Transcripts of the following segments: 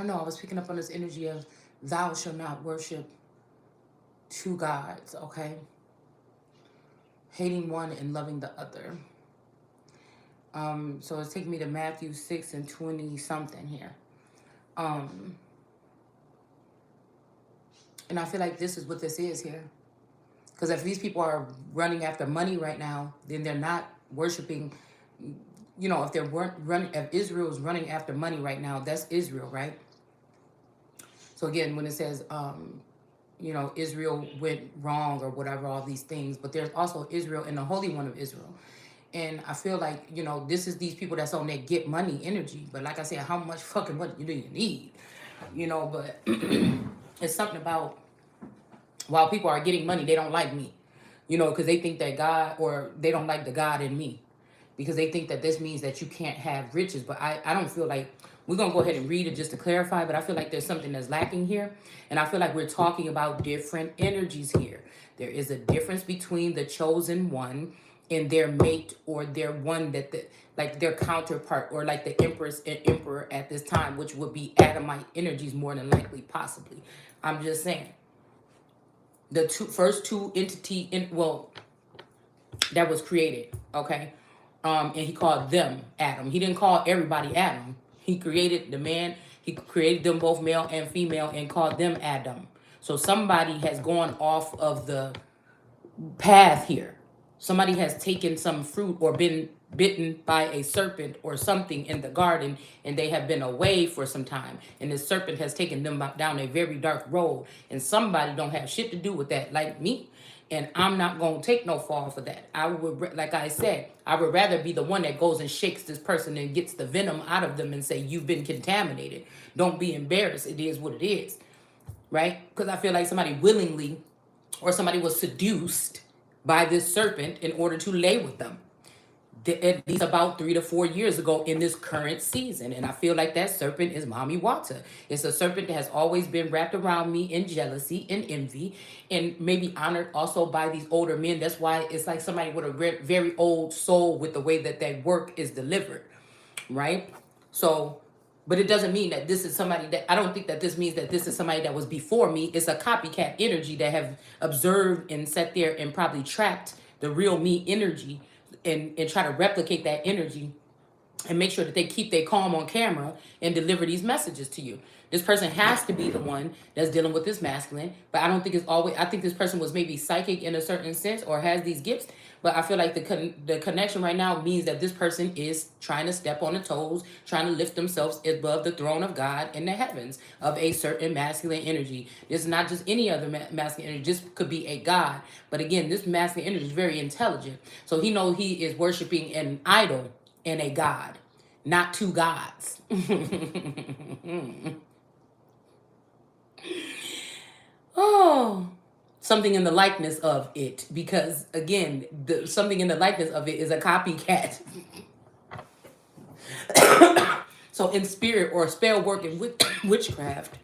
don't know. I was picking up on this energy of thou shall not worship two gods, okay? Hating one and loving the other. So it's taking me to Matthew 6 and 20 something here. Um, and I feel like this is what this is here. Because if these people are running after money right now, then they're not worshiping. If they're running, if Israel is running after money right now, that's Israel, right? So again, when it says, Israel went wrong or whatever, all these things, but there's also Israel and the Holy One of Israel. And I feel like, this is these people that's on their get money energy. But like I said, how much fucking money do you need? But it's something about while people are getting money, they don't like me, because they think that God, or they don't like the God in me, because they think that this means that you can't have riches. But I don't feel like, we're going to go ahead and read it just to clarify, but I feel like there's something that's lacking here. And I feel like we're talking about different energies here. There is a difference between the chosen one and their mate, or their one that like their counterpart, or like the empress and emperor at this time, which would be Adamite energies more than likely, possibly. I'm just saying. The first two entity that was created, okay? And he called them Adam. He didn't call everybody Adam. He created the man, he created them both male and female and called them Adam. So somebody has gone off of the path here. Somebody has taken some fruit or been bitten by a serpent or something in the garden, and they have been away for some time, and the serpent has taken them down a very dark road, and somebody don't have shit to do with that, like me. And I'm not going to take no fall for that. I would, like I said, I would rather be the one that goes and shakes this person and gets the venom out of them and say, you've been contaminated. Don't be embarrassed. It is what it is. Right? Because I feel like somebody willingly, or somebody was seduced by this serpent in order to lay with them. At least about 3 to 4 years ago in this current season. And I feel like that serpent is Mommy Wata. It's a serpent that has always been wrapped around me in jealousy and envy, and maybe honored also by these older men. That's why it's like somebody with a very old soul with the way that their work is delivered, right? So, but it doesn't mean that this is somebody that, I don't think that this means that this is somebody that was before me. It's a copycat energy that have observed and sat there and probably tracked the real me energy, and try to replicate that energy and make sure that they keep their calm on camera and deliver these messages to you. This person has to be the one that's dealing with this masculine, but I don't think it's always, I think this person was maybe psychic in a certain sense or has these gifts, but I feel like the connection right now means that this person is trying to step on the toes, trying to lift themselves above the throne of God in the heavens of a certain masculine energy. This is not just any other masculine energy. This could be a God. But again, this masculine energy is very intelligent. So he knows he is worshiping an idol and a God, not two gods. Oh, something in the likeness of it, because again, something in the likeness of it is a copycat. So in spirit or spell work and witchcraft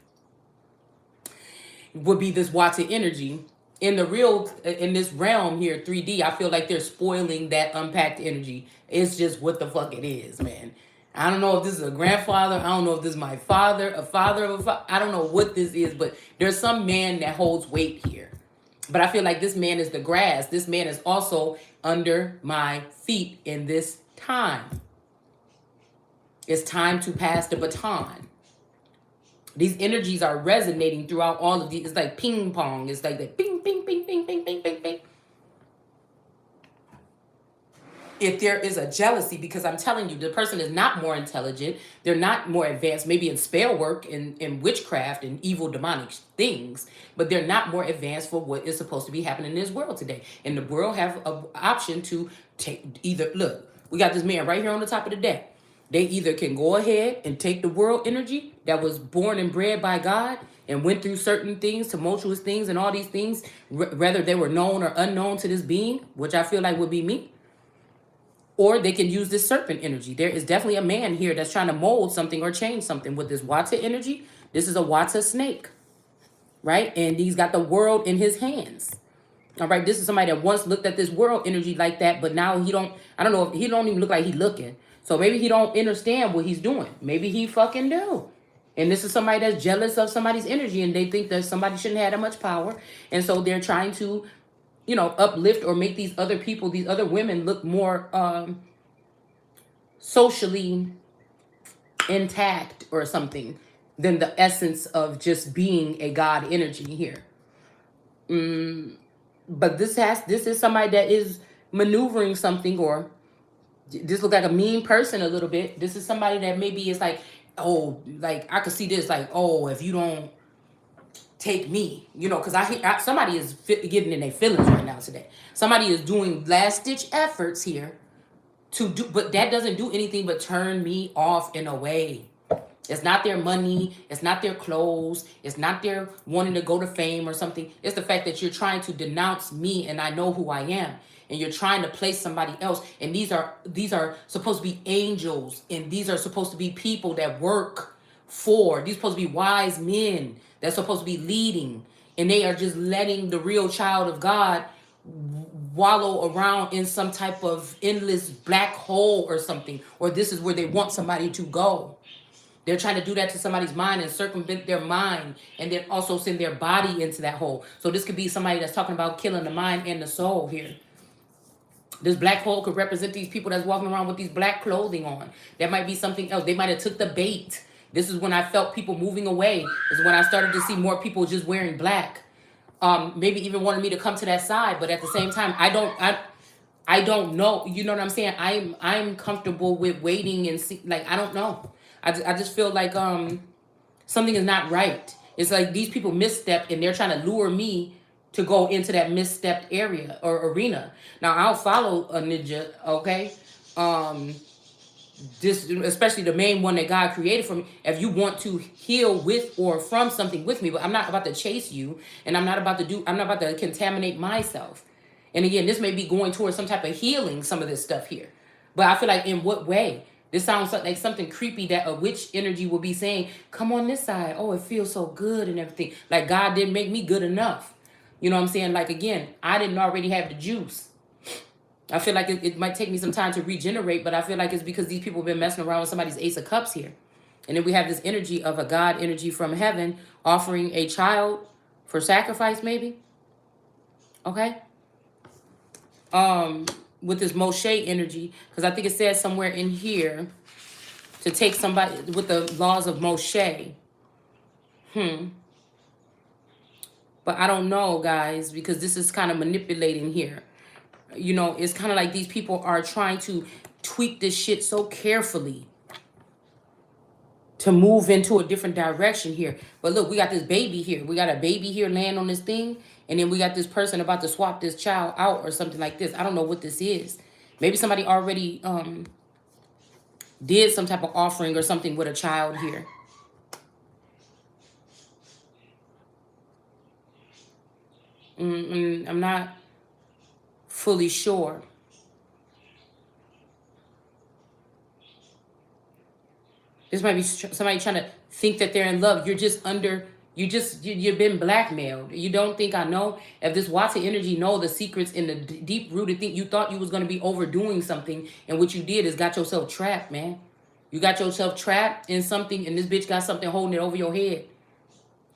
would be this Wata energy. In the real, in this realm here, 3D, I feel like they're spoiling that unpacked energy. It's just what the fuck it is, man. I don't know if this is a grandfather. I don't know if this is my father, a father of a father. I don't know what this is, but there's some man that holds weight here. But I feel like this man is the grass. This man is also under my feet in this time. It's time to pass the baton. These energies are resonating throughout all of these. It's like ping pong. It's like that ping, ping, ping, ping, ping, ping, ping, ping. If there is a jealousy, because I'm telling you, the person is not more intelligent. They're not more advanced, maybe in spell work and witchcraft and evil demonic things, but they're not more advanced for what is supposed to be happening in this world today. And the world have an option to take either, look, we got this man right here on the top of the deck. They either can go ahead and take the world energy that was born and bred by God and went through certain things, tumultuous things and all these things, whether they were known or unknown to this being, which I feel like would be me. Or they can use this serpent energy. There is definitely a man here that's trying to mold something or change something with this Wata energy. This is a Wata snake, right? And he's got the world in his hands. All right, this is somebody that once looked at this world energy like that, but now I don't even look like he's looking. So maybe he don't understand what he's doing. Maybe he fucking do. And this is somebody that's jealous of somebody's energy, and they think that somebody shouldn't have that much power. And so they're trying to, uplift or make these other people, these other women look more socially intact or something than the essence of just being a God energy here. But this is somebody that is maneuvering something, or this look like a mean person a little bit. This is somebody that maybe is like, oh, like I could see this, like, oh, if you don't take me, because somebody is getting in their feelings right now today. Somebody is doing last ditch efforts here to do, but that doesn't do anything but turn me off in a way. It's not their money. It's not their clothes. It's not their wanting to go to fame or something. It's the fact that you're trying to denounce me, and I know who I am. And you're trying to place somebody else. And these are supposed to be angels. And these are supposed to be people that work for. These are supposed to be wise men that's supposed to be leading. And they are just letting the real child of God wallow around in some type of endless black hole or something. Or this is where they want somebody to go. They're trying to do that to somebody's mind and circumvent their mind, and then also send their body into that hole. So this could be somebody that's talking about killing the mind and the soul here. This black hole could represent these people that's walking around with these black clothing on. That might be something else. They might have took the bait. This is when I felt people moving away. This is when I started to see more people just wearing black. Maybe even wanted me to come to that side, but at the same time, I don't know. You know what I'm saying? I'm comfortable with waiting and see. Like, I don't know. I just feel like something is not right. It's like these people misstepped, and they're trying to lure me to go into that misstepped area or arena. Now, I'll follow a ninja, okay? This, especially the main one that God created for me. If you want to heal with or from something with me, but I'm not about to chase you, and I'm not about to contaminate myself. And again, this may be going towards some type of healing, some of this stuff here. But I feel like, in what way? This sounds like something creepy that a witch energy will be saying, come on this side. Oh, it feels so good and everything. Like God didn't make me good enough. You know what I'm saying? Like, again, I didn't already have the juice. I feel like it might take me some time to regenerate, but I feel like it's because these people have been messing around with somebody's Ace of Cups here. And then we have this energy of a God energy from heaven offering a child for sacrifice, maybe. Okay? With this Moshe energy, because I think it says somewhere in here to take somebody with the laws of Moshe. But I don't know, guys, because this is kind of manipulating here. It's kind of like these people are trying to tweak this shit so carefully to move into a different direction here. But look, we got this baby here. We got a baby here laying on this thing. And then we got this person about to swap this child out or something like this. I don't know what this is. Maybe somebody already did some type of offering or something with a child here. I'm not fully sure. This might be somebody trying to think that they're in love. You've been blackmailed. You don't think I know? If this Wata energy know the secrets in the deep-rooted thing, you thought you was going to be overdoing something, and what you did is got yourself trapped, man. You got yourself trapped in something, and this bitch got something holding it over your head.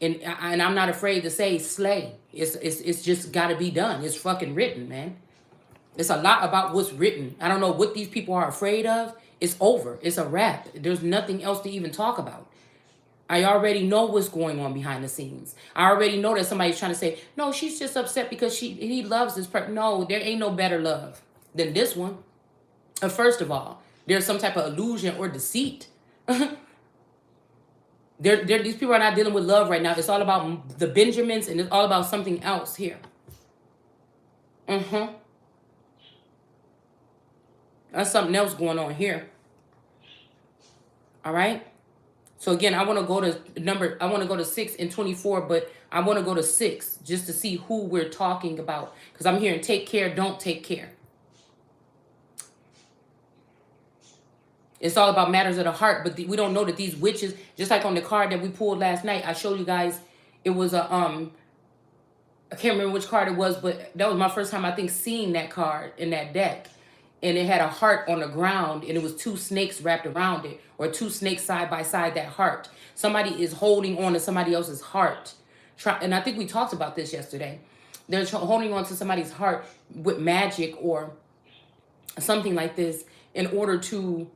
And I'm not afraid to say slay. It's just got to be done. It's fucking written, man. It's a lot about what's written. I don't know what these people are afraid of. It's over. It's a wrap. There's nothing else to even talk about. I already know what's going on behind the scenes. I already know that somebody's trying to say, no, she's just upset because he loves this person. No, there ain't no better love than this one. First of all, there's some type of illusion or deceit. These people are not dealing with love right now. It's all about the Benjamins, and it's all about something else here. That's something else going on here. All right. So again, I want to go to 6 and 24, but I want to go to 6 just to see who we're talking about. Because I'm hearing take care, don't take care. It's all about matters of the heart, but we don't know that these witches, just like on the card that we pulled last night, I showed you guys, it was a, I can't remember which card it was, but that was my first time, I think, seeing that card in that deck. and it had a heart on the ground, and it was two snakes wrapped around it, or two snakes side by side that heart. Somebody is holding on to somebody else's heart. And I think we talked about this yesterday. They're holding on to somebody's heart with magic or something like this in order to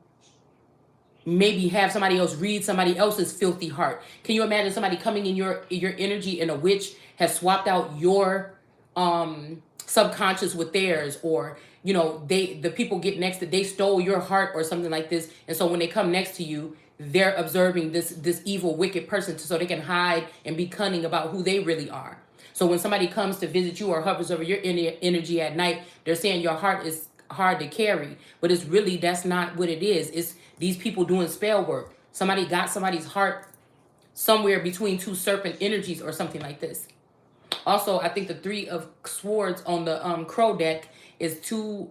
maybe have somebody else read somebody else's filthy heart. Can you imagine somebody coming in your energy, and a witch has swapped out your subconscious with theirs, or the people get next to, they stole your heart or something like this, and so when they come next to you, they're observing this evil wicked person, so they can hide and be cunning about who they really are. So when somebody comes to visit you or hovers over your energy at night, they're saying your heart is hard to carry, but it's really, that's not what it is. It's these people doing spell work. Somebody got somebody's heart somewhere between two serpent energies or something like this. Also, I think the Three of Swords on the crow deck is two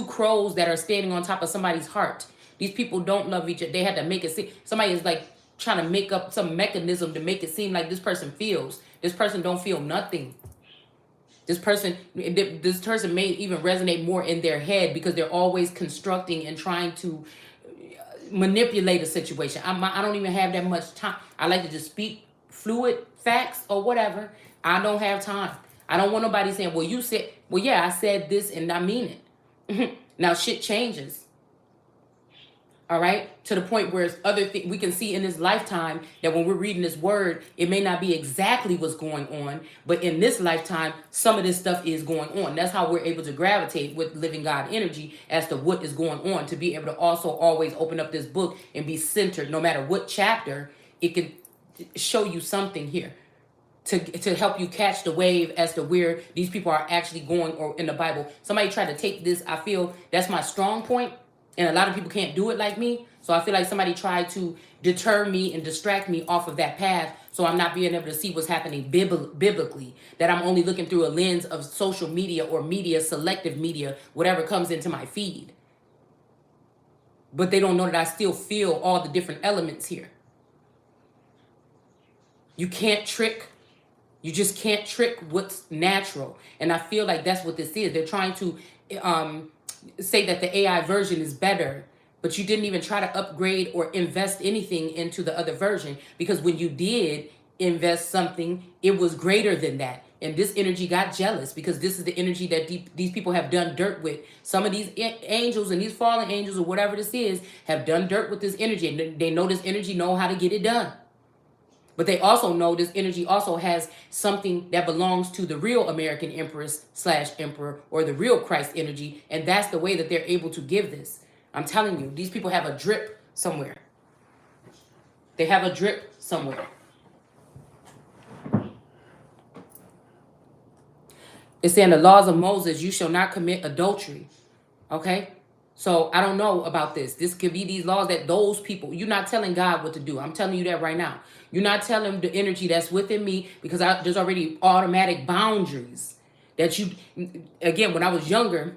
crows that are standing on top of somebody's heart. These people don't love each other. They had to make it seem, somebody is like trying to make up some mechanism to make it seem like this person feels. This person don't feel nothing. This person may even resonate more in their head, because they're always constructing and trying to manipulate a situation. I don't even have that much time. I like to just speak fluid facts or whatever. I don't have time. I don't want nobody saying, well, you said, well, yeah, I said this and I mean it. Now shit changes. All right, to the point where it's other things we can see in this lifetime, that when we're reading this word, it may not be exactly what's going on, but in this lifetime, some of this stuff is going on. That's how we're able to gravitate with living God energy as to what is going on, to be able to also always open up this book and be centered. No matter what chapter, it can show you something here to help you catch the wave as to where these people are actually going, or in the Bible. Somebody tried to take this. I feel that's my strong point. And a lot of people can't do it like me. So I feel like somebody tried to deter me and distract me off of that path, so I'm not being able to see what's happening biblically. That I'm only looking through a lens of social media or media, selective media, whatever comes into my feed. But they don't know that I still feel all the different elements here. You can't trick. You just can't trick what's natural. And I feel like that's what this is. They're trying to say that the AI version is better, but you didn't even try to upgrade or invest anything into the other version, because when you did invest something, it was greater than that. And this energy got jealous, because this is the energy that these people have done dirt with. Some of these angels and these fallen angels or whatever this is have done dirt with this energy, and they know this energy know how to get it done. But they also know this energy also has something that belongs to the real American Empress / Emperor, or the real Christ energy. And that's the way that they're able to give this. I'm telling you, these people have a drip somewhere. They have a drip somewhere. It's saying the laws of Moses, you shall not commit adultery. Okay? So I don't know about this. This could be these laws that those people, you're not telling God what to do. I'm telling you that right now. You're not telling the energy that's within me, because there's already automatic boundaries that you, again, when I was younger,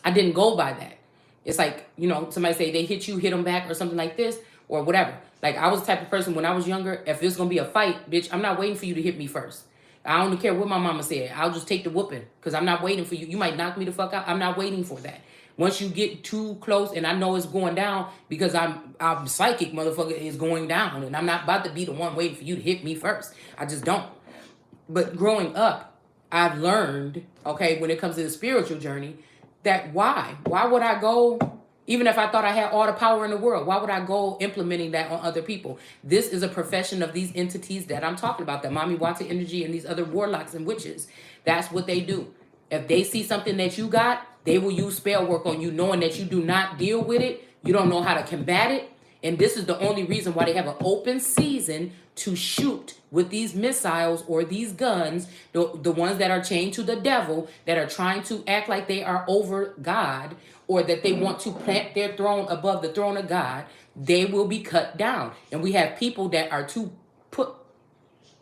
I didn't go by that. It's like, somebody say they hit you, hit them back or something like this or whatever. Like, I was the type of person when I was younger, if it's going to be a fight, bitch, I'm not waiting for you to hit me first. I don't care what my mama said. I'll just take the whooping, because I'm not waiting for you. You might knock me the fuck out. I'm not waiting for that. Once you get too close, and I know it's going down, because I'm psychic, motherfucker, is going down, and I'm not about to be the one waiting for you to hit me first. I just don't. But growing up, I've learned, okay, when it comes to the spiritual journey, that why would I go, even if I thought I had all the power in the world, why would I go implementing that on other people? This is a profession of these entities that I'm talking about, the Mami Wata energy and these other warlocks and witches. That's what they do. If they see something that you got, they will use spell work on you, knowing that you do not deal with it. You don't know how to combat it. And this is the only reason why they have an open season to shoot with these missiles or these guns, the ones that are chained to the devil, that are trying to act like they are over God, or that they want to plant their throne above the throne of God. They will be cut down. And we have people that are too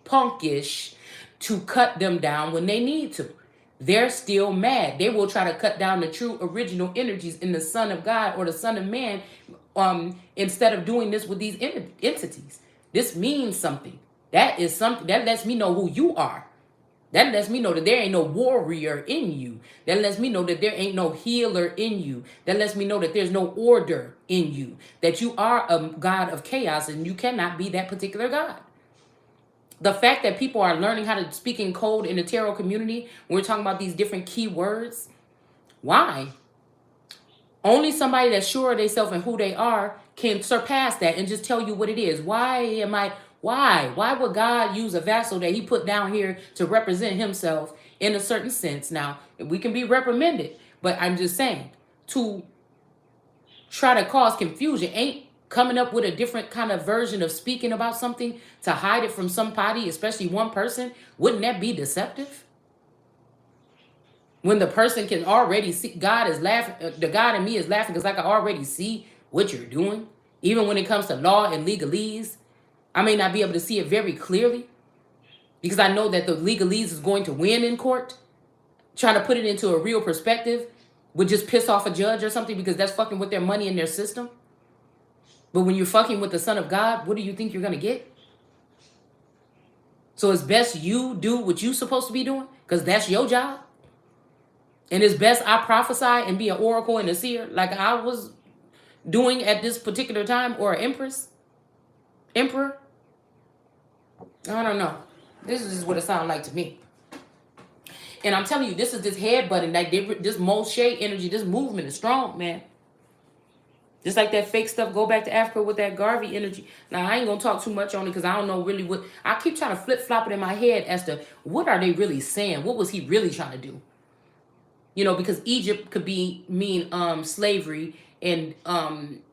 punkish to cut them down when they need to. They're still mad. They will try to cut down the true original energies in the Son of God or the Son of Man, instead of doing this with these entities. This means something. That is something that lets me know who you are. That lets me know that there ain't no warrior in you. That lets me know that there ain't no healer in you. That lets me know that there's no order in you. That you are a God of chaos and you cannot be that particular God. The fact that people are learning how to speak in code in the tarot community, we're talking about these different key words. Why? Only somebody that's sure of themselves and who they are can surpass that and just tell you what it is. Why would God use a vessel that he put down here to represent himself in a certain sense? Now, we can be reprimanded, but I'm just saying, to try to cause confusion ain't coming up with a different kind of version of speaking about something to hide it from somebody, especially one person. Wouldn't that be deceptive? When the person can already see, God is laughing, the God in me is laughing because I can already see what you're doing. Even when it comes to law and legalese, I may not be able to see it very clearly because I know that the legalese is going to win in court. Trying to put it into a real perspective would just piss off a judge or something because that's fucking with their money and their system. But when you're fucking with the Son of God, what do you think you're going to get? So it's best you do what you're supposed to be doing because that's your job. And it's best I prophesy and be an oracle and a seer like I was doing at this particular time, or an emperor. I don't know. This is just what it sounds like to me. And I'm telling you, this is this headbutting, like this Moshe energy, this movement is strong, man. Just like that fake stuff, go back to Africa with that Garvey energy. Now, I ain't going to talk too much on it because I don't know really what... I keep trying to flip-flop it in my head as to what are they really saying? What was he really trying to do? You know, because Egypt could mean slavery, and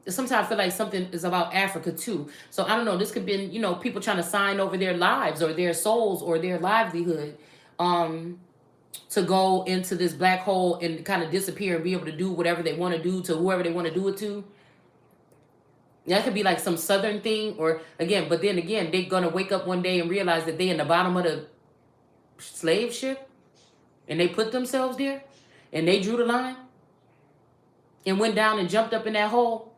sometimes I feel like something is about Africa too. So I don't know. This could be, you know, people trying to sign over their lives or their souls or their livelihood to go into this black hole and kind of disappear and be able to do whatever they want to do to whoever they want to do it to. That could be like some southern thing, or again, but then again, they're gonna wake up one day and realize that they in the bottom of the slave ship, and they put themselves there, and they drew the line, and went down and jumped up in that hole.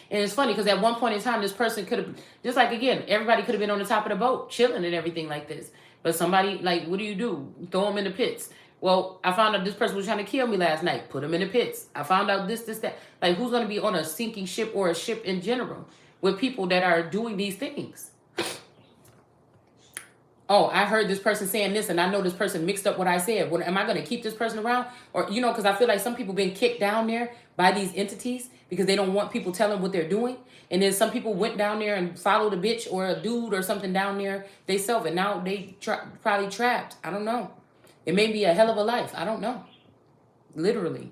And it's funny because at one point in time, this person could have, just like again, everybody could have been on the top of the boat, chilling and everything like this. But somebody, like, what do? You throw them in the pits. Well, I found out this person was trying to kill me last night. Put them in the pits. I found out this, that. Like, who's going to be on a sinking ship or a ship in general with people that are doing these things? Oh, I heard this person saying this, and I know this person mixed up what I said. What, am I going to keep this person around? Or, you know, because I feel like some people been kicked down there by these entities because they don't want people telling what they're doing. And then some people went down there and followed a bitch or a dude or something down there they self, and now they probably trapped. I don't know. It may be a hell of a life. I don't know. Literally.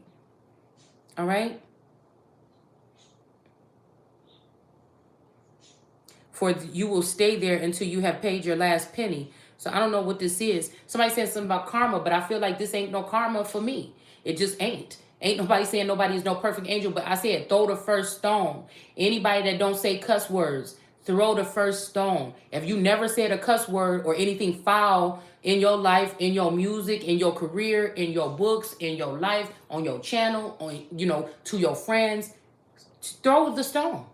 All right? For you will stay there until you have paid your last penny. So I don't know what this is. Somebody said something about karma, but I feel like this ain't no karma for me. It just ain't. Ain't nobody saying nobody is no perfect angel, but I said throw the first stone. Anybody that don't say cuss words, throw the first stone. If you never said a cuss word or anything foul in your life, in your music, in your career, in your books, in your life, on your channel, on, you know, to your friends, throw the stone.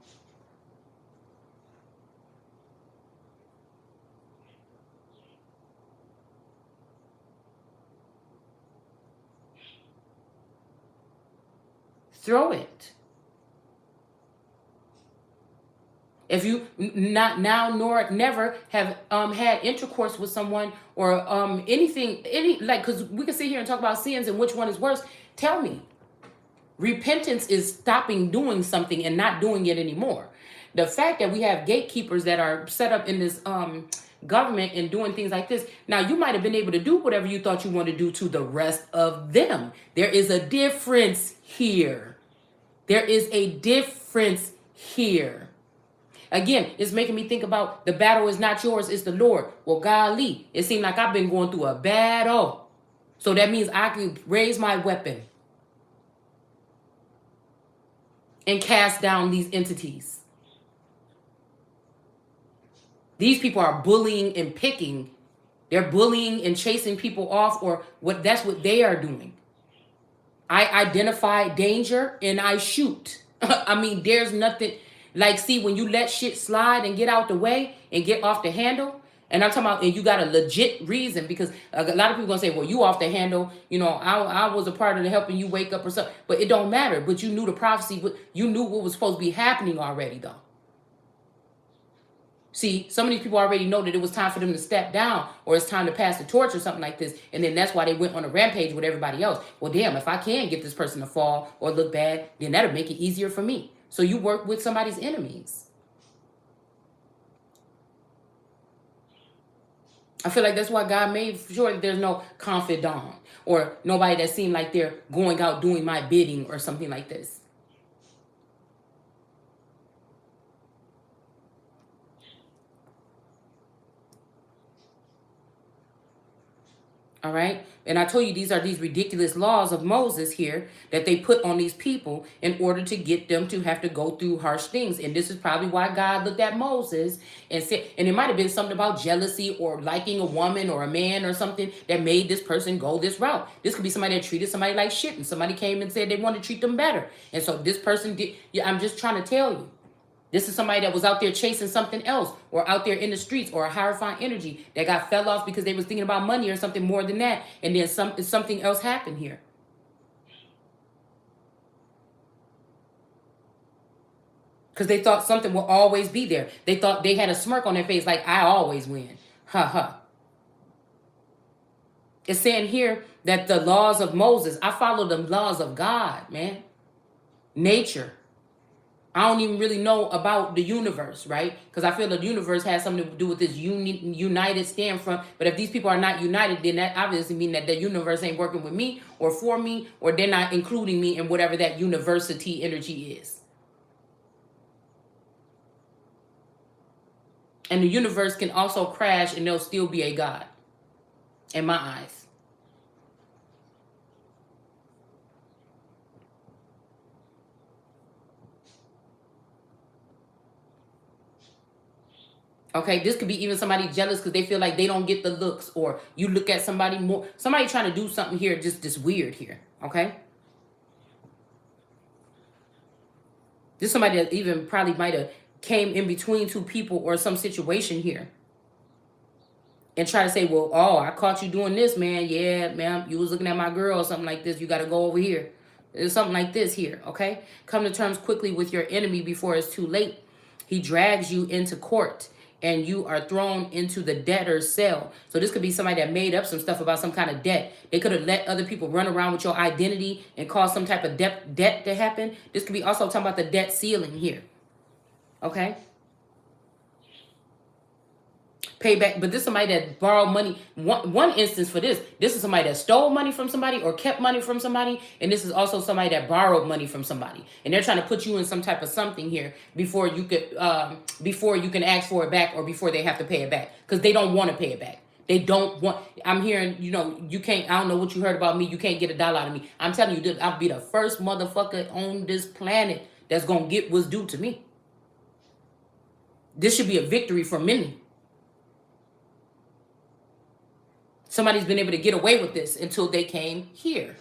Throw it. If you not now nor never have had intercourse with someone or anything, like, because we can sit here and talk about sins and which one is worse. Tell me. Repentance is stopping doing something and not doing it anymore. The fact that we have gatekeepers that are set up in this government and doing things like this. Now, you might have been able to do whatever you thought you wanted to do to the rest of them. There is a difference here. There is a difference here. Again, it's making me think about the battle is not yours, it's the Lord. Well, golly, it seemed like I've been going through a battle. So that means I can raise my weapon and cast down these entities. These people are bullying and picking. They're bullying and chasing people off, or what? That's what they are doing. I identify danger and I shoot. I mean, there's nothing like, see, when you let shit slide and get out the way and get off the handle, and I'm talking about, and you got a legit reason, because a lot of people gonna say, well, you off the handle, you know, I was a part of the helping you wake up or something, but it don't matter. But you knew the prophecy, you knew what was supposed to be happening already, though. See, some of these people already know that it was time for them to step down, or it's time to pass the torch or something like this. And then that's why they went on a rampage with everybody else. Well, damn, if I can get this person to fall or look bad, then that'll make it easier for me. So you work with somebody's enemies. I feel like that's why God made sure that there's no confidant or nobody that seemed like they're going out doing my bidding or something like this. All right. And I told you these are these ridiculous laws of Moses here that they put on these people in order to get them to have to go through harsh things. And this is probably why God looked at Moses and said, and it might have been something about jealousy or liking a woman or a man or something that made this person go this route. This could be somebody that treated somebody like shit, and somebody came and said they wanted to treat them better. And so this person did. Yeah, I'm just trying to tell you. This is somebody that was out there chasing something else, or out there in the streets, or a higher fine energy that got fell off because they was thinking about money or something more than that, and then something else happened here. Because they thought something will always be there. They thought they had a smirk on their face like, I always win. Ha ha. It's saying here that the laws of Moses, I follow the laws of God, man. Nature. I don't even really know about the universe, right? Because I feel the universe has something to do with this united stand from. But if these people are not united, then that obviously means that the universe ain't working with me or for me, or they're not including me in whatever that university energy is. And the universe can also crash and there'll still be a God, in my eyes. Okay, this could be even somebody jealous because they feel like they don't get the looks, or you look at somebody more, somebody trying to do something here, just weird here. Okay, this is somebody that even probably might have came in between two people or some situation here, and try to say, well, oh, I caught you doing this, man. Yeah, man, you was looking at my girl or something like this. You got to go over here. There's something like this here. Okay, come to terms quickly with your enemy before it's too late. He drags you into court, and you are thrown into the debtor's cell. So this could be somebody that made up some stuff about some kind of debt. They could have let other people run around with your identity and cause some type of debt to happen. This could be also talking about the debt ceiling here. Okay. Pay back, but this is somebody that borrowed money. One instance for this is somebody that stole money from somebody or kept money from somebody, and this is also somebody that borrowed money from somebody, and they're trying to put you in some type of something here before you can ask for it back, or before they have to pay it back, because they don't want to pay it back. They don't want. I'm hearing, you can't. I don't know what you heard about me. You can't get $1 out of me. I'm telling you, I'll be the first motherfucker on this planet that's gonna get what's due to me. This should be a victory for many. Somebody's been able to get away with this until they came here.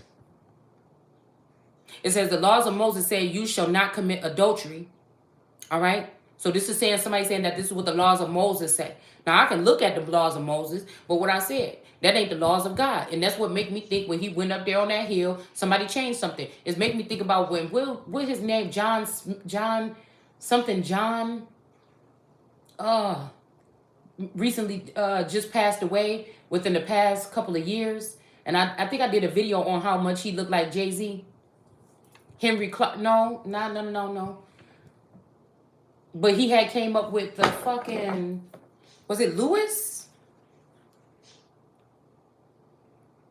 It says the laws of Moses say you shall not commit adultery. All right. So this is saying, somebody saying that this is what the laws of Moses say. Now I can look at the laws of Moses, but what I said, that ain't the laws of God. And that's what make me think when he went up there on that hill, somebody changed something. It's making me think about when what his name, John, recently just passed away within the past couple of years. And I think I did a video on how much he looked like Jay-Z. Henry Clark. No. But he had came up with the fucking, was it Lewis?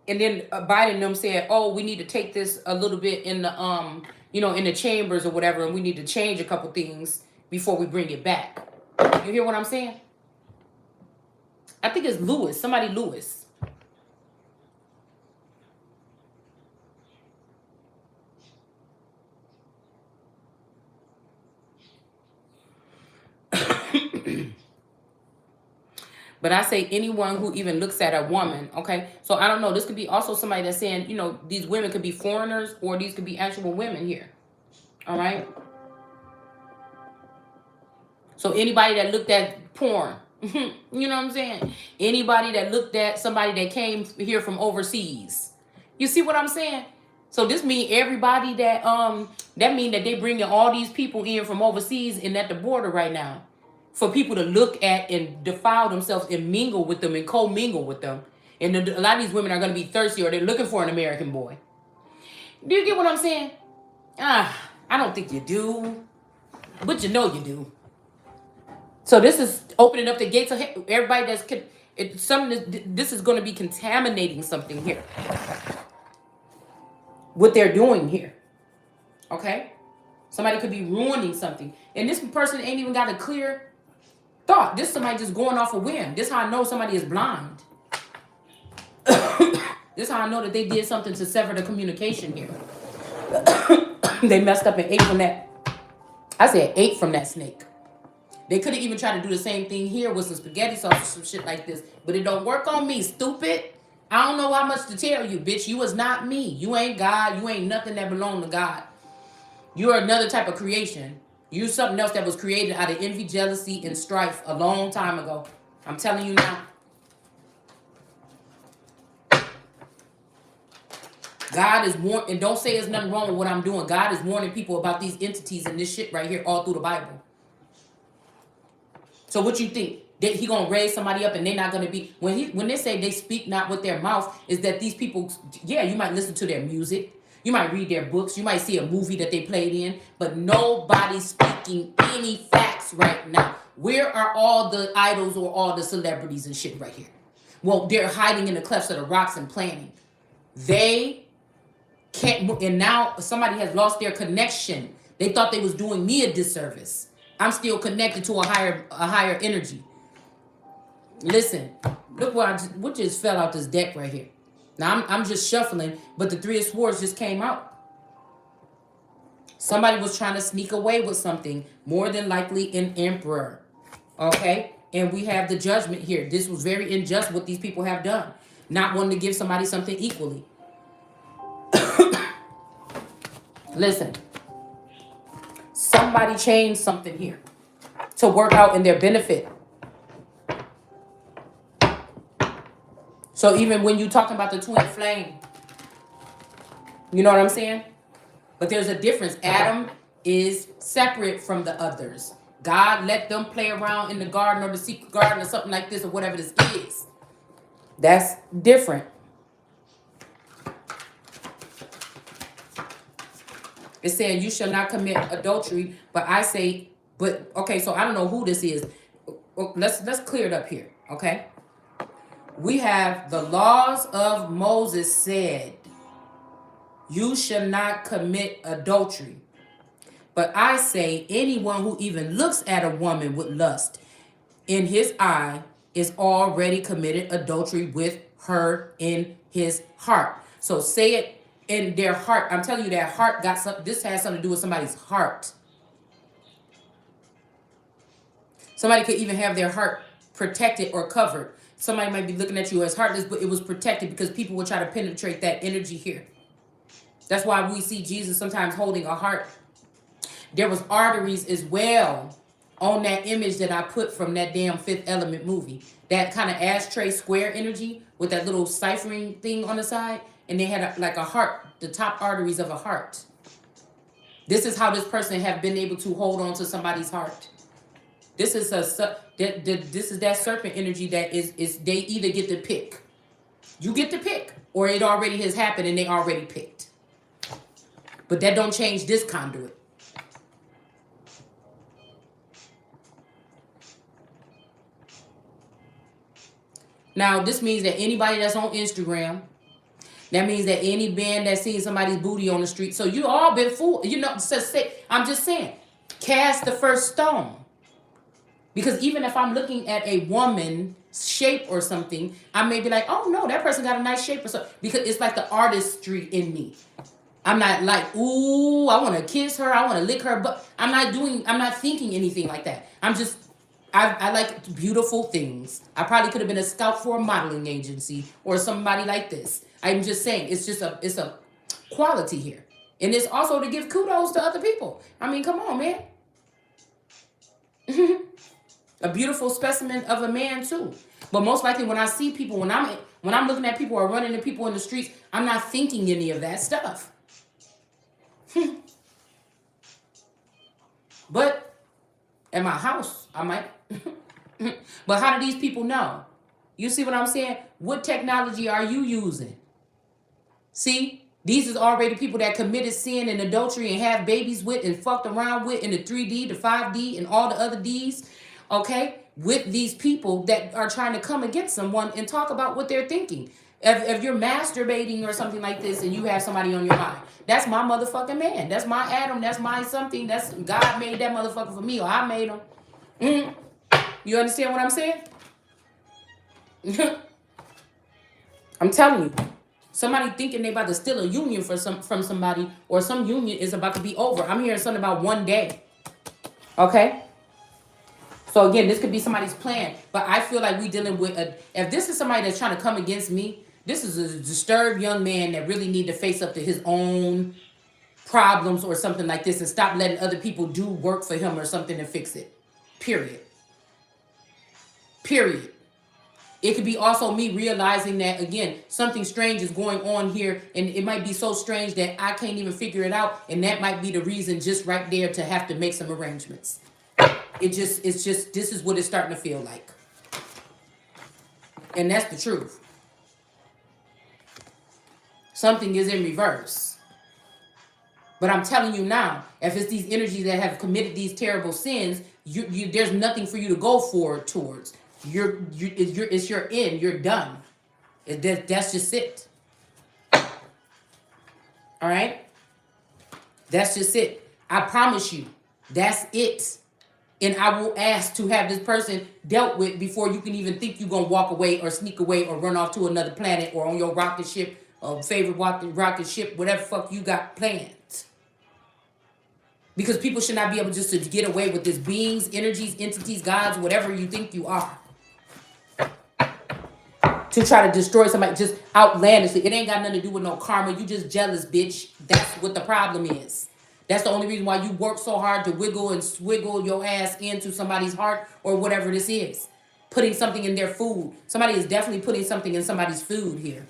And then Biden and them said, oh, we need to take this a little bit in the in the chambers or whatever, and we need to change a couple things before we bring it back. You hear what I'm saying? I think it's Lewis. Somebody Lewis. But I say anyone who even looks at a woman, okay? So I don't know. This could be also somebody that's saying, these women could be foreigners or these could be actual women here. All right? So anybody that looked at porn, you know what I'm saying? Anybody that looked at somebody that came here from overseas. You see what I'm saying? So this mean everybody that mean that they bringing all these people in from overseas and at the border right now for people to look at and defile themselves and mingle with them and co-mingle with them. And a lot of these women are going to be thirsty or they're looking for an American boy. Do you get what I'm saying? I don't think you do. But you know you do. So this is opening up the gates of everybody this is going to be contaminating something here. What they're doing here. Okay? Somebody could be ruining something. And this person ain't even got a clear thought. This somebody just going off a whim. This how I know somebody is blind. This how I know that they did something to sever the communication here. They messed up and ate from that. I said ate from that snake. They could have even tried to do the same thing here with some spaghetti sauce or some shit like this. But it don't work on me, stupid. I don't know how much to tell you, bitch. You is not me. You ain't God. You ain't nothing that belong to God. You are another type of creation. You something else that was created out of envy, jealousy, and strife a long time ago. I'm telling you now. God is warning, and don't say there's nothing wrong with what I'm doing. God is warning people about these entities and this shit right here all through the Bible. So what you think? That he gonna raise somebody up and they're not gonna be when they say they speak not with their mouth, is that these people, yeah, you might listen to their music, you might read their books, you might see a movie that they played in, but nobody's speaking any facts right now. Where are all the idols or all the celebrities and shit right here? Well, they're hiding in the clefts of the rocks and planning. They can't, and now somebody has lost their connection. They thought they was doing me a disservice. I'm still connected to a higher energy. Listen, look what just fell out this deck right here. Now I'm just shuffling, but the Three of Swords just came out. Somebody was trying to sneak away with something, more than likely an emperor. Okay? And we have the Judgment here. This was very unjust what these people have done. Not wanting to give somebody something equally. Listen. Somebody changed something here to work out in their benefit. So even when you're talking about the twin flame, you know what I'm saying? But there's a difference. Adam is separate from the others. God let them play around in the garden or the secret garden or something like this or whatever this is. That's different. It's saying you shall not commit adultery, but I say, but okay, so I don't know who this is. Let's clear it up here, okay? We have the laws of Moses said, you shall not commit adultery. But I say anyone who even looks at a woman with lust in his eye is already committed adultery with her in his heart. So say it in their heart. I'm telling you, that heart got something. This has something to do with somebody's heart. Somebody could even have their heart protected or covered. Somebody might be looking at you as heartless, but it was protected because people will try to penetrate that energy here. That's why we see Jesus sometimes holding a heart. There was arteries as well on that image that I put from that damn Fifth Element movie. That kind of ashtray square energy with that little ciphering thing on the side. And they had like a heart, the top arteries of a heart. This is how this person have been able to hold on to somebody's heart. This is this is that serpent energy that is they either get to pick. You get to pick, or it already has happened and they already picked. But that don't change this conduit. Now, this means that anybody that's on Instagram, that means that any man that's seen somebody's booty on the street, so you all been fooled. You know, I'm just saying, cast the first stone. Because even if I'm looking at a woman's shape or something, I may be like, oh no, that person got a nice shape or something. Because it's like the artistry in me. I'm not like, ooh, I want to kiss her, I want to lick her, but I'm not thinking anything like that. I'm just I like beautiful things. I probably could have been a scout for a modeling agency or somebody like this. I'm just saying, it's a quality here, and it's also to give kudos to other people. I mean, come on, man. A beautiful specimen of a man too. But most likely, when I see people, when I'm looking at people or running into people in the streets, I'm not thinking any of that stuff. But at my house, I might. But how do these people know? You see what I'm saying? What technology are you using? See, these is already people that committed sin and adultery and have babies with and fucked around with in the 3D, the 5D, and all the other Ds. Okay? With these people that are trying to come against someone and talk about what they're thinking. If you're masturbating or something like this and you have somebody on your mind, that's my motherfucking man. That's my Adam. That's my something. That's God made that motherfucker for me, or I made him. You understand what I'm saying? I'm telling you. Somebody thinking they about to steal a union from somebody, or some union is about to be over. I'm hearing something about one day. Okay? So again, this could be somebody's plan. But I feel like we dealing with if this is somebody that's trying to come against me, this is a disturbed young man that really need to face up to his own problems or something like this and stop letting other people do work for him or something to fix it. Period. Period. It could be also me realizing that, again, something strange is going on here, and it might be so strange that I can't even figure it out, and that might be the reason just right there to have to make some arrangements. It's just, this is what it's starting to feel like. And that's the truth. Something is in reverse. But I'm telling you now, if it's these energies that have committed these terrible sins, there's nothing for you to go forward towards. It's your end. You're done. That's just it. All right? That's just it. I promise you. That's it. And I will ask to have this person dealt with before you can even think you're going to walk away or sneak away or run off to another planet or on your rocket ship or favorite rocket ship, whatever fuck you got planned. Because people should not be able just to get away with this. Beings, energies, entities, gods, whatever you think you are. To try to destroy somebody just outlandishly. It ain't got nothing to do with no karma. You just jealous, bitch. That's what the problem is. That's the only reason why you work so hard to wiggle and swiggle your ass into somebody's heart or whatever this is. Putting something in their food. Somebody is definitely putting something in somebody's food here.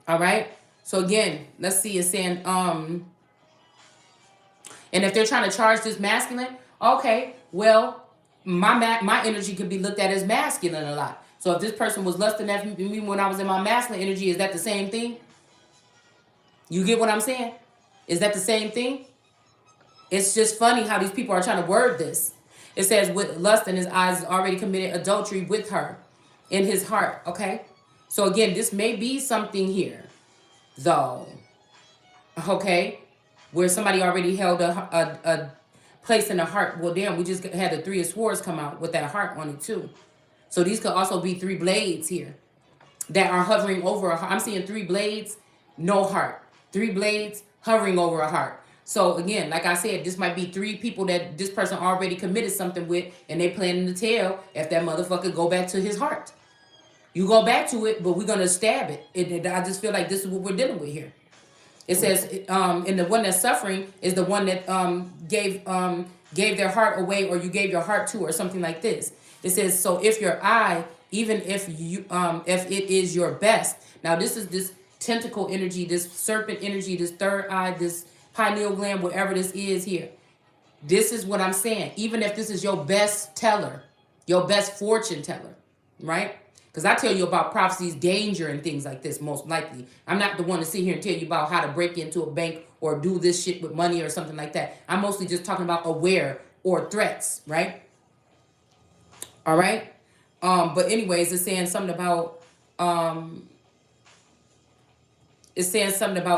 All right? So again, let's see. It's saying, and if they're trying to charge this masculine, okay, well, my energy could be looked at as masculine a lot. So if this person was lusting at me when I was in my masculine energy, is that the same thing? You get what I'm saying? Is that the same thing? It's just funny how these people are trying to word this. It says, with lust in his eyes, already committed adultery with her in his heart. Okay? So again, this may be something here, though. Okay? Where somebody already held a place in the heart. Well, damn, we just had the 3 of Swords come out with that heart on it too. So these could also be 3 blades here that are hovering over a heart. I'm seeing 3 blades, no heart. 3 blades hovering over a heart. So again, like I said, this might be 3 people that this person already committed something with, and they planning to tell if that motherfucker go back to his heart. You go back to it, but we're gonna stab it. I just feel like this is what we're dealing with here. It says, and the one that's suffering is the one that gave their heart away, or you gave your heart to, or something like this. It says, so if your eye, even if it is your best. Now this is this tentacle energy, this serpent energy, this third eye, this pineal gland, whatever this is here. This is what I'm saying. Even if this is your best teller, your best fortune teller, right? Because I tell you about prophecies, danger, and things like this, most likely. I'm not the one to sit here and tell you about how to break into a bank or do this shit with money or something like that. I'm mostly just talking about aware or threats, right? All right? But anyways, it's saying something about,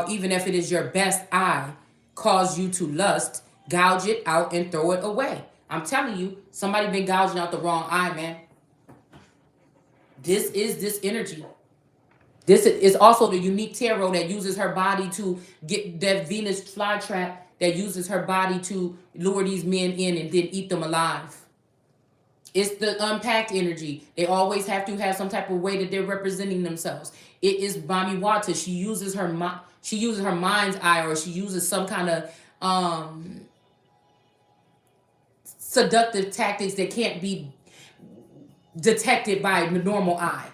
even if it is your best eye, cause you to lust, gouge it out and throw it away. I'm telling you, somebody been gouging out the wrong eye, man. This is this energy. This is also the unique tarot that uses her body to get that Venus flytrap that uses her body to lure these men in and then eat them alive. It's the unpacked energy. They always have to have some type of way that they're representing themselves. It is Bami Wata. She uses her mind's eye, or she uses some kind of seductive tactics that can't be detected by the normal eye,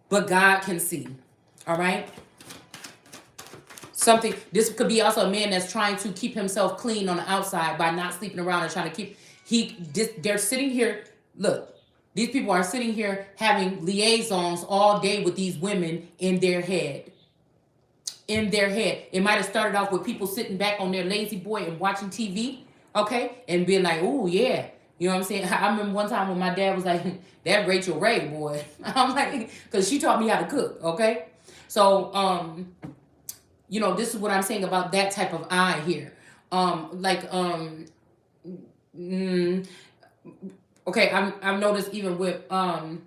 but God can see. All right. Something. This could be also a man that's trying to keep himself clean on the outside by not sleeping around and trying to keep. They're sitting here. Look, these people are sitting here having liaisons all day with these women in their head. In their head, it might have started off with people sitting back on their lazy boy and watching TV, okay, and being like, "Oh yeah," you know what I'm saying. I remember one time when my dad was like, "That Rachel Ray boy," I'm like, because she taught me how to cook, okay. So this is what I'm saying about that type of eye here. Okay, I've noticed even with my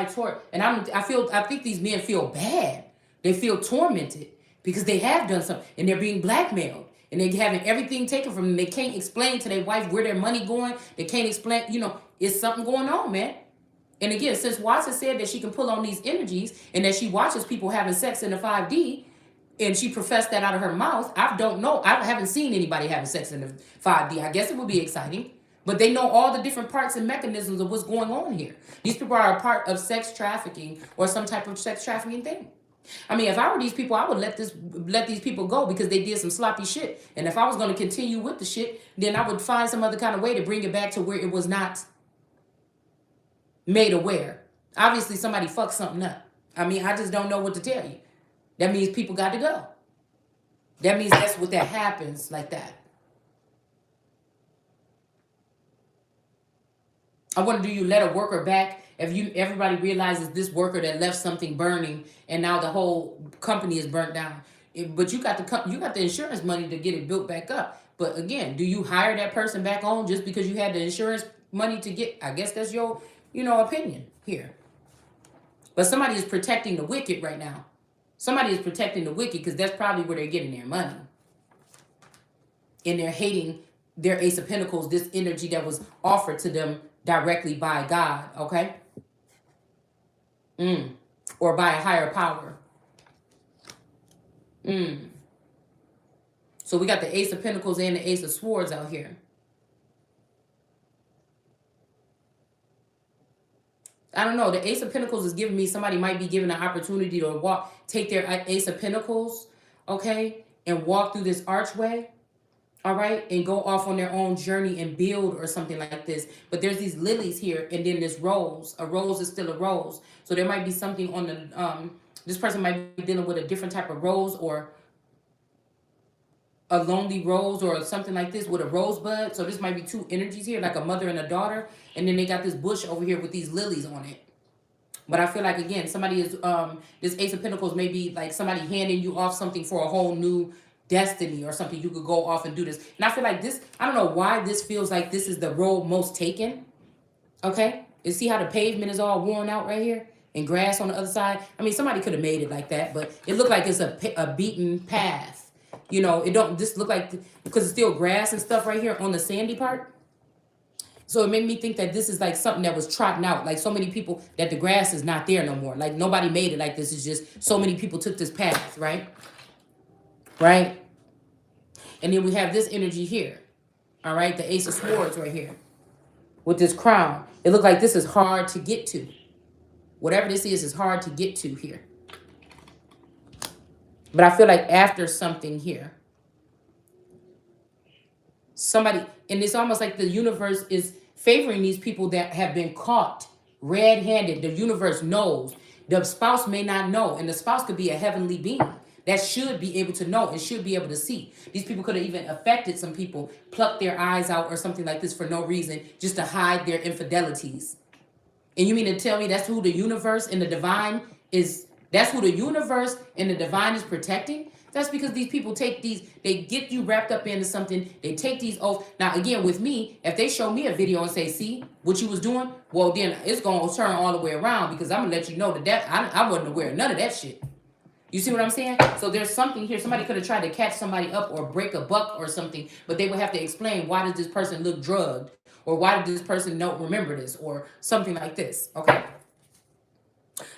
tort, and I think these men feel bad. They feel tormented because they have done something and they're being blackmailed and they're having everything taken from them. They can't explain to their wife where their money going. They can't explain, it's something going on, man. And again, since Watson said that she can pull on these energies and that she watches people having sex in the 5D, and she professed that out of her mouth, I don't know. I haven't seen anybody having sex in the 5D. I guess it would be exciting. But they know all the different parts and mechanisms of what's going on here. These people are a part of sex trafficking or some type of sex trafficking thing. I mean, if I were these people, I would let these people go because they did some sloppy shit. And if I was going to continue with the shit, then I would find some other kind of way to bring it back to where it was not made aware. Obviously, somebody fucked something up. I mean, I just don't know what to tell you. That means people got to go. That means that's what that happens like that. I wonder, do you let a worker back if everybody realizes this worker that left something burning and now the whole company is burnt down? But you got the insurance money to get it built back up. But again, do you hire that person back on just because you had the insurance money to get? I guess that's your opinion here. But somebody is protecting the wicked right now. Somebody is protecting the wicked because that's probably where they're getting their money. And they're hating their Ace of Pentacles, this energy that was offered to them directly by God, okay? Or by a higher power. So we got the Ace of Pentacles and the Ace of Swords out here. I don't know. The Ace of Pentacles is giving me somebody might be given an opportunity to take their Ace of Pentacles, okay, and walk through this archway, all right, and go off on their own journey and build or something like this. But there's these lilies here, and then this rose. A rose is still a rose. So there might be something on the, this person might be dealing with a different type of rose or a lonely rose or something like this with a rosebud. So this might be two energies here, like a mother and a daughter. And then they got this bush over here with these lilies on it. But I feel like, again, somebody is, this Ace of Pentacles may be like somebody handing you off something for a whole new destiny or something. You could go off and do this. And I feel like this, I don't know why this feels like this is the road most taken. Okay? You see how the pavement is all worn out right here? And grass on the other side? I mean, somebody could have made it like that, but it looked like it's a beaten path. It don't just look like, because it's still grass and stuff right here on the sandy part. So it made me think that this is like something that was trodden out. Like so many people, that the grass is not there no more. Like nobody made it like this. It's just so many people took this path, right? Right? And then we have this energy here. All right? The Ace of Swords right here. With this crown. It looked like this is hard to get to. Whatever this is hard to get to here. But I feel like after something here, somebody, and it's almost like the universe is favoring these people that have been caught red-handed. The universe knows. The spouse may not know, and the spouse could be a heavenly being that should be able to know and should be able to see. These people could have even affected some people, plucked their eyes out or something like this for no reason, just to hide their infidelities. And you mean to tell me that's who the universe and the divine is, that's who the universe and the divine is protecting? That's because these people take these, they get you wrapped up into something. They take these oaths. Now, again, with me, if they show me a video and say, see what you was doing, well, then it's going to turn all the way around, because I'm going to let you know that I wasn't aware of none of that shit. You see what I'm saying? So there's something here. Somebody could have tried to catch somebody up or break a buck or something, but they would have to explain, why does this person look drugged? Or why did this person don't remember this? Or something like this. Okay.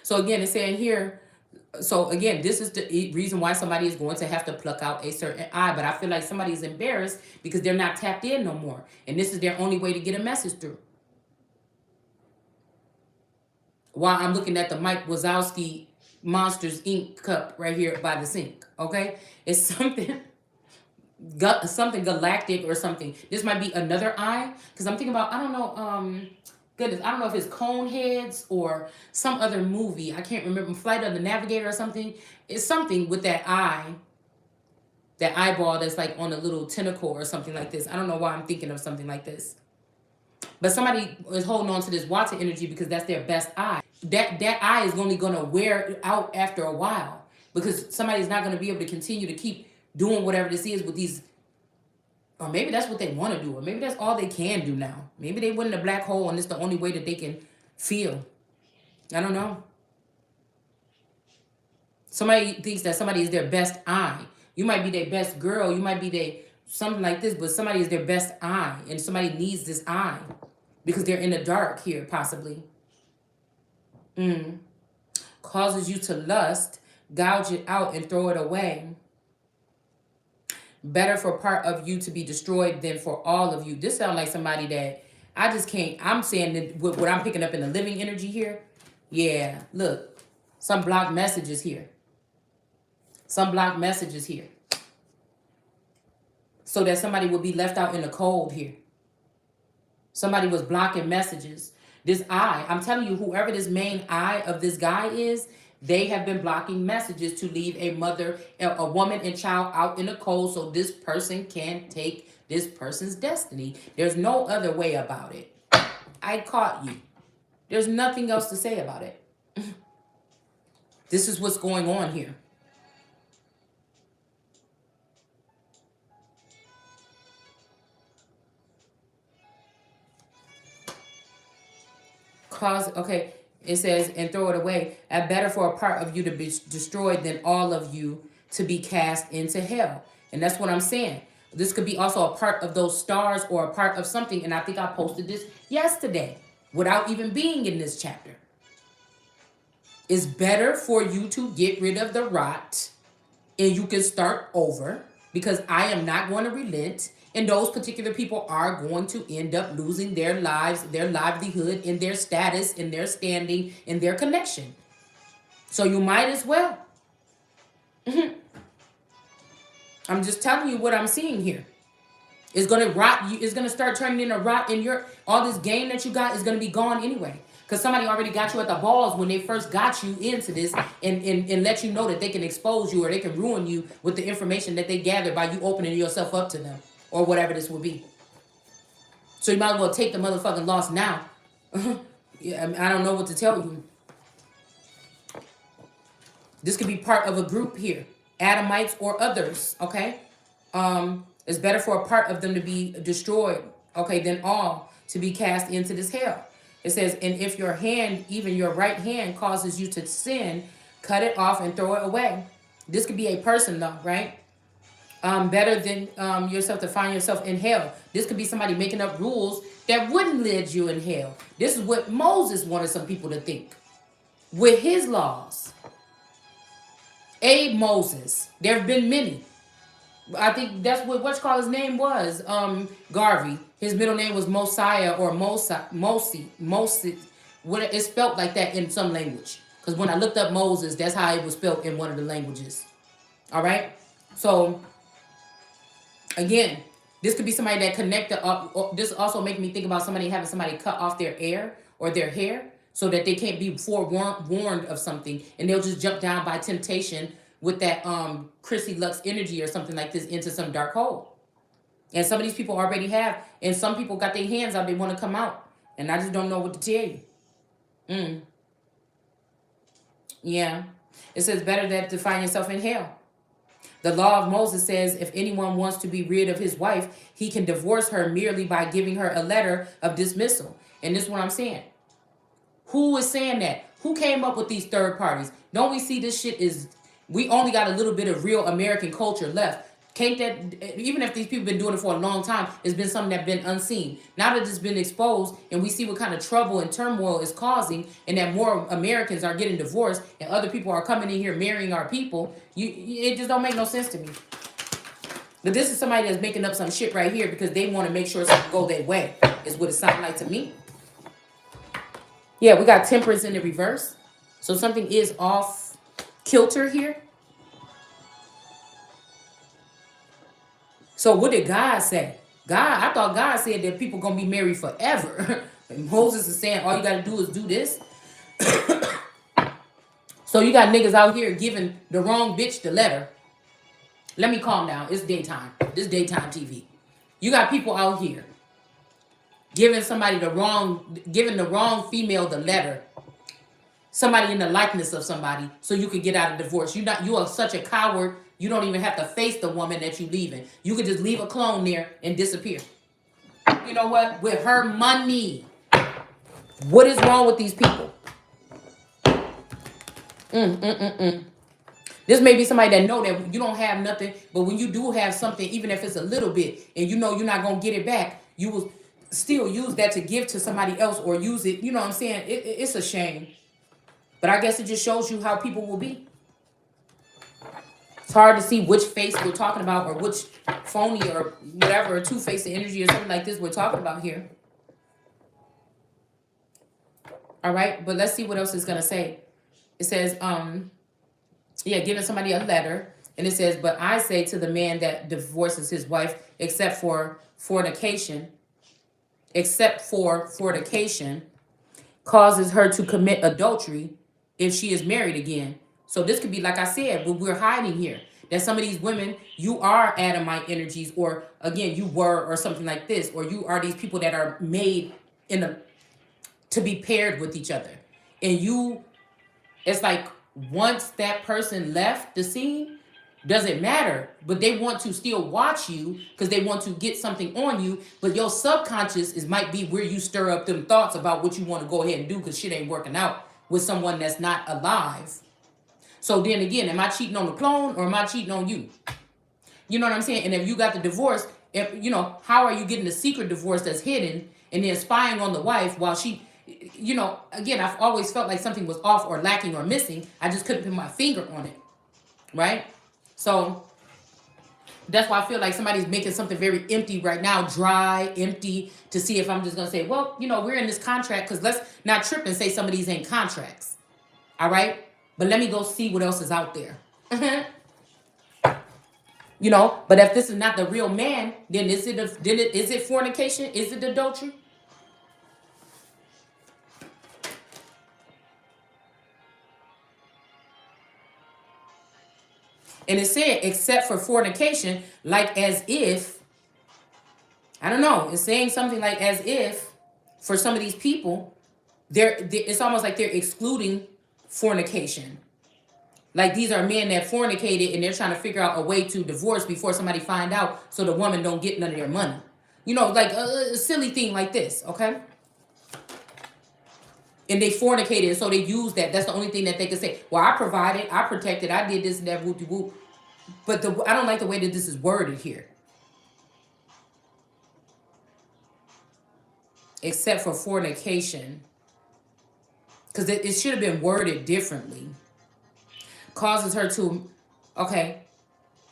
So again, it's saying here, so again, this is the reason why somebody is going to have to pluck out a certain eye. But I feel like somebody is embarrassed because they're not tapped in no more. And this is their only way to get a message through. While I'm looking at the Mike Wazowski Monsters Inc. cup right here by the sink. Okay. It's something galactic or something. This might be another eye, because I'm thinking about, I don't know, goodness, I don't know if it's Coneheads or some other movie. I can't remember. Flight of the Navigator or something. It's something with that eye, that eyeball that's like on a little tentacle or something like this. I don't know why I'm thinking of something like this. But somebody is holding on to this water energy because that's their best eye. That eye is only going to wear out after a while, because somebody's not going to be able to continue to keep doing whatever this is with these. Or maybe that's what they want to do, or maybe that's all they can do now. Maybe they went in a black hole and it's the only way that they can feel. I don't know. Somebody thinks that somebody is their best eye. You might be their best girl. You might be their something like this, but somebody is their best eye, and somebody needs this eye because they're in the dark here, possibly. Causes you to lust, gouge it out, and throw it away. Better for part of you to be destroyed than for all of you. This sounds like somebody that I just can't. I'm saying that what I'm picking up in the living energy here. Yeah, look. Some blocked messages here. Some blocked messages here. So that somebody will be left out in the cold here. Somebody was blocking messages. This eye, I'm telling you, whoever this main eye of this guy is, they have been blocking messages to leave a mother, a woman and child out in the cold so this person can take this person's destiny. There's no other way about it. I caught you. There's nothing else to say about it. This is what's going on here. Okay, it says, and throw it away. Better for a part of you to be destroyed than all of you to be cast into hell. And that's what I'm saying. This could be also a part of those stars or a part of something. And I think I posted this yesterday without even being in this chapter. It's better for you to get rid of the rot and you can start over, because I am not going to relent. And those particular people are going to end up losing their lives, their livelihood, and their status, and their standing, and their connection. So you might as well. I'm just telling you what I'm seeing here. It's going to rot. It's going to start turning into rot, and all this gain that you got is going to be gone anyway. Because somebody already got you at the balls when they first got you into this and let you know that they can expose you or they can ruin you with the information that they gathered by you opening yourself up to them or whatever this will be. So you might as well take the motherfucking loss now. Yeah, I don't know what to tell you. This could be part of a group here. Adamites or others, okay? It's better for a part of them to be destroyed, okay, than all to be cast into this hell. It says, and if your hand, even your right hand, causes you to sin, cut it off and throw it away. This could be a person though, right? Better than yourself to find yourself in hell. This could be somebody making up rules that wouldn't lead you in hell. This is what Moses wanted some people to think. With his laws. Moses. There have been many. I think that's what his name was. Garvey. His middle name was Mosiah or Mosi. What it's spelled like that in some language. Because when I looked up Moses, that's how it was spelled in one of the languages. All right. So again, this could be somebody that connected up. This also make me think about having somebody cut off their ear or their hair so that they can't be forewarned of something, and they'll just jump down by temptation with that Chrissy Lux energy or something like this into some dark hole. And some of these people already have, and some people got their hands out, they want to come out. And I just don't know what to tell you. Yeah. It says better that to find yourself in hell. The law of Moses says if anyone wants to be rid of his wife, he can divorce her merely by giving her a letter of dismissal. And this is what I'm saying. Who is saying that? Who came up with these third parties? Don't we see this shit is, we only got a little bit of real American culture left. Can't that, even if these people been doing it for a long time, it's been something that's been unseen. Now that it's been exposed and we see what kind of trouble and turmoil it's causing, and that more Americans are getting divorced and other people are coming in here marrying our people, it just don't make no sense to me. But this is somebody that's making up some shit right here because they want to make sure something go their way, is what it sounds like to me. Yeah, we got temperance in the reverse. So something is off kilter here. So what did God say? I thought God said that people gonna be married forever. And Moses is saying all you gotta do is do this. So you got niggas out here giving the wrong bitch the letter. Let me calm down. It's daytime. This is daytime TV. You got people out here giving the wrong female the letter. Somebody in the likeness of somebody so you could get out of divorce. You are such a coward. You don't even have to face the woman that you leaving. You could just leave a clone there and disappear. You know what? With her money. What is wrong with these people? This may be somebody that know that you don't have nothing, but when you do have something, even if it's a little bit, and you know you're not going to get it back, you will still use that to give to somebody else or use it. You know what I'm saying? It's a shame. But I guess it just shows you how people will be. It's hard to see which face we're talking about or which phony or whatever, two-faced energy or something like this we're talking about here. All right, but let's see what else it's going to say. It says, giving somebody a letter. And it says, but I say to the man that divorces his wife, except for fornication, causes her to commit adultery if she is married again. So this could be, like I said, what we're hiding here. That some of these women, you are Adamite energies, or again, you were, or something like this, or you are these people that are made to be paired with each other. And it's like once that person left the scene, doesn't matter, but they want to still watch you because they want to get something on you. But your subconscious might be where you stir up them thoughts about what you want to go ahead and do because shit ain't working out with someone that's not alive. So then again, am I cheating on the clone or am I cheating on you? You know what I'm saying? And if you got the divorce, how are you getting the secret divorce that's hidden and then spying on the wife while she, again, I've always felt like something was off or lacking or missing. I just couldn't put my finger on it, right? So that's why I feel like somebody's making something very empty right now, dry, empty, to see if I'm just going to say, well, we're in this contract, because let's not trip and say some of these ain't contracts. All right? But let me go see what else is out there. But if this is not the real man, then is it fornication? Is it adultery? And it said, except for fornication, like as if, I don't know, it's saying something like as if for some of these people, it's almost like they're excluding fornication. Like these are men that fornicated and they're trying to figure out a way to divorce before somebody find out so the woman don't get none of their money. Like a silly thing like this, okay? And they fornicated, so they used that. That's the only thing that they could say. Well, I provided, I protected, I did this and that, whoop-de-whoop. But I don't like the way that this is worded here. Except for fornication. Because it should have been worded differently. Causes her to, okay.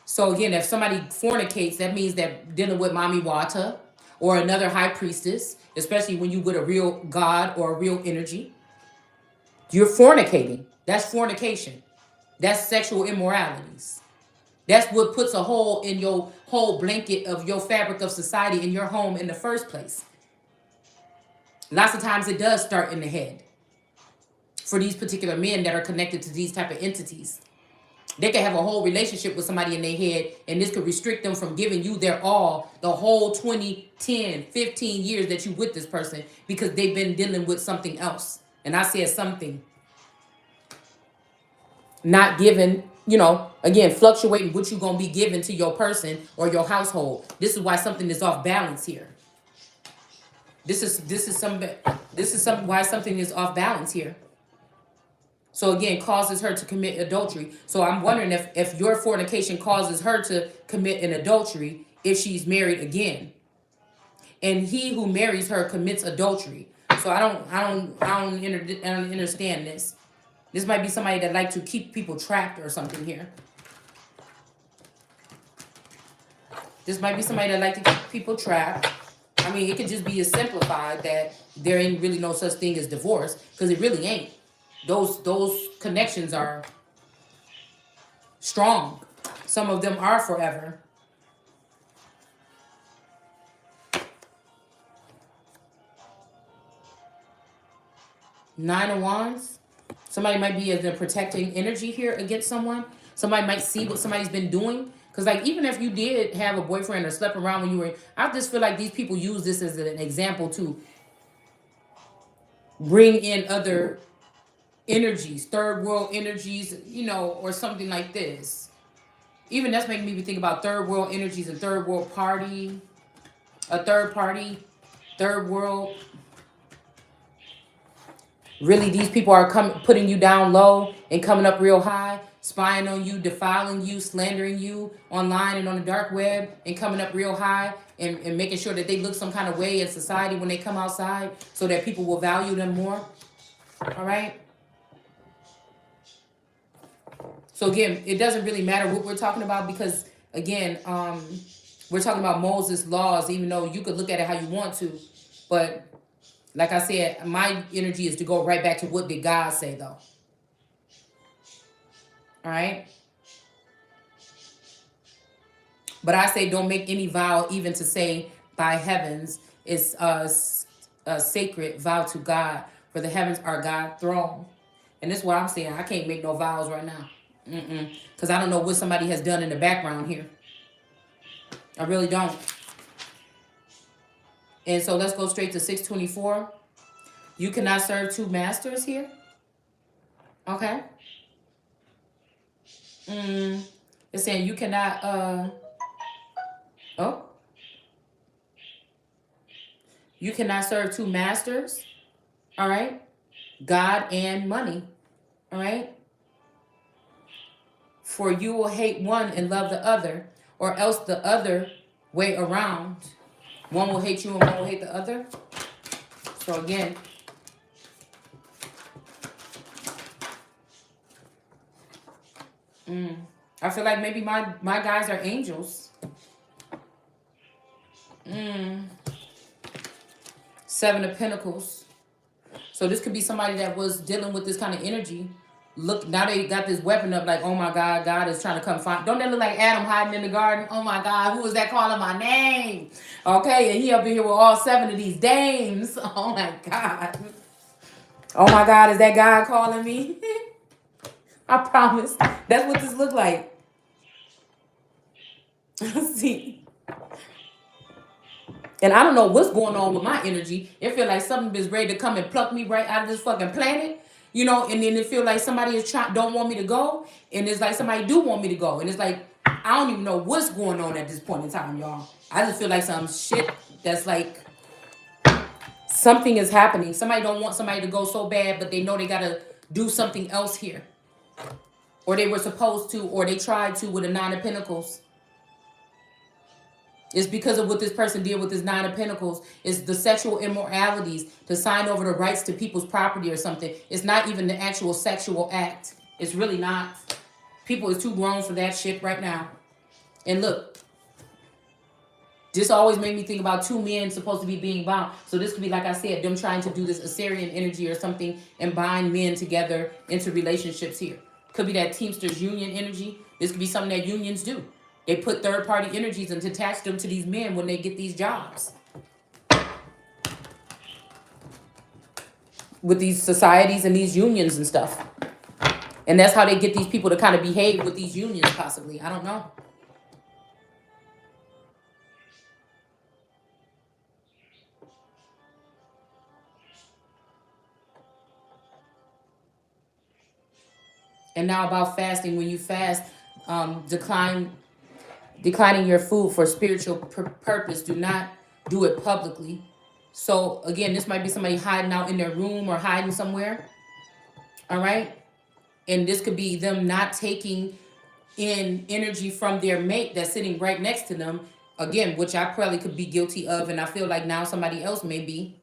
So again, if somebody fornicates, that means that dealing with Mami Wata or another high priestess, especially when you with a real God or a real energy, you're fornicating. That's fornication. That's sexual immoralities. That's what puts a hole in your whole blanket of your fabric of society in your home in the first place. Lots of times it does start in the head. For these particular men that are connected to these type of entities. They can have a whole relationship with somebody in their head, and this could restrict them from giving you their all the whole 20, 10, 15 years that you with this person because they've been dealing with something else. And I said something. Not giving again, fluctuating what you're going to be given to your person or your household. This is why something is off balance here. This is some why something is off balance here. So again, causes her to commit adultery. So I'm wondering if your fornication causes her to commit an adultery if she's married again. And he who marries her commits adultery. So I don't understand this. This might be somebody that like to keep people trapped or something here. This might be somebody that like to keep people trapped. I mean, it could just be as simplified that there ain't really no such thing as divorce, because it really ain't. Those connections are strong. Some of them are forever. Nine of Wands. Somebody might be in a protecting energy here against someone. Somebody might see what somebody's been doing. Because, like, even if you did have a boyfriend or slept around when you were, I just feel like these people use this as an example to bring in other energies, third world energies, or something like this. Even that's making me think about third world energies and third world party, a third party, third world. Really, these people are putting you down low and coming up real high, spying on you, defiling you, slandering you online and on the dark web, and coming up real high and making sure that they look some kind of way in society when they come outside so that people will value them more. All right? So again, it doesn't really matter what we're talking about because, again, we're talking about Moses' laws, even though you could look at it how you want to. But like I said, my energy is to go right back to what did God say, though. All right? But I say don't make any vow even to say by heavens. It's a sacred vow to God, for the heavens are God's throne. And this is what I'm saying. I can't make no vows right now. Because I don't know what somebody has done in the background here. I really don't. And so let's go straight to 624. You cannot serve two masters here. Okay. It's saying you cannot, you cannot serve two masters. All right. God and money. All right. For you will hate one and love the other, or else the other way around. One will hate you and one will hate the other. So again, I feel like maybe my guys are angels. Seven of Pentacles. So this could be somebody that was dealing with this kind of energy. Look, now they got this weapon up like, oh my God, God is trying to come find. Don't that look like Adam hiding in the garden? Oh my God, who is that calling my name? Okay, and he up in here with all seven of these dames. Oh my God. Oh my God, is that God calling me? I promise. That's what this look like. See. And I don't know what's going on with my energy. It feel like something is ready to come and pluck me right out of this fucking planet. And then it feel like somebody don't want me to go. And it's like somebody do want me to go. And it's like, I don't even know what's going on at this point in time, y'all. I just feel like some shit that's like, something is happening. Somebody don't want somebody to go so bad, but they know they gotta do something else here. Or they were supposed to, or they tried to with a Nine of Pentacles. It's because of what this person did with this Nine of Pentacles. It's the sexual immoralities, to sign over the rights to people's property or something. It's not even the actual sexual act. It's really not. People is too grown for that shit right now. And look, this always made me think about two men supposed to be being bound. So this could be, like I said, them trying to do this Assyrian energy or something and bind men together into relationships here. Could be that Teamsters union energy. This could be something that unions do. They put third-party energies and attach them to these men when they get these jobs. With these societies and these unions and stuff. And that's how they get these people to kind of behave with these unions, possibly. I don't know. And now about fasting. When you fast, declining your food for spiritual purpose. Do not do it publicly. So again, this might be somebody hiding out in their room or hiding somewhere. All right. And this could be them not taking in energy from their mate that's sitting right next to them. Again, which I probably could be guilty of, and I feel like now somebody else may be.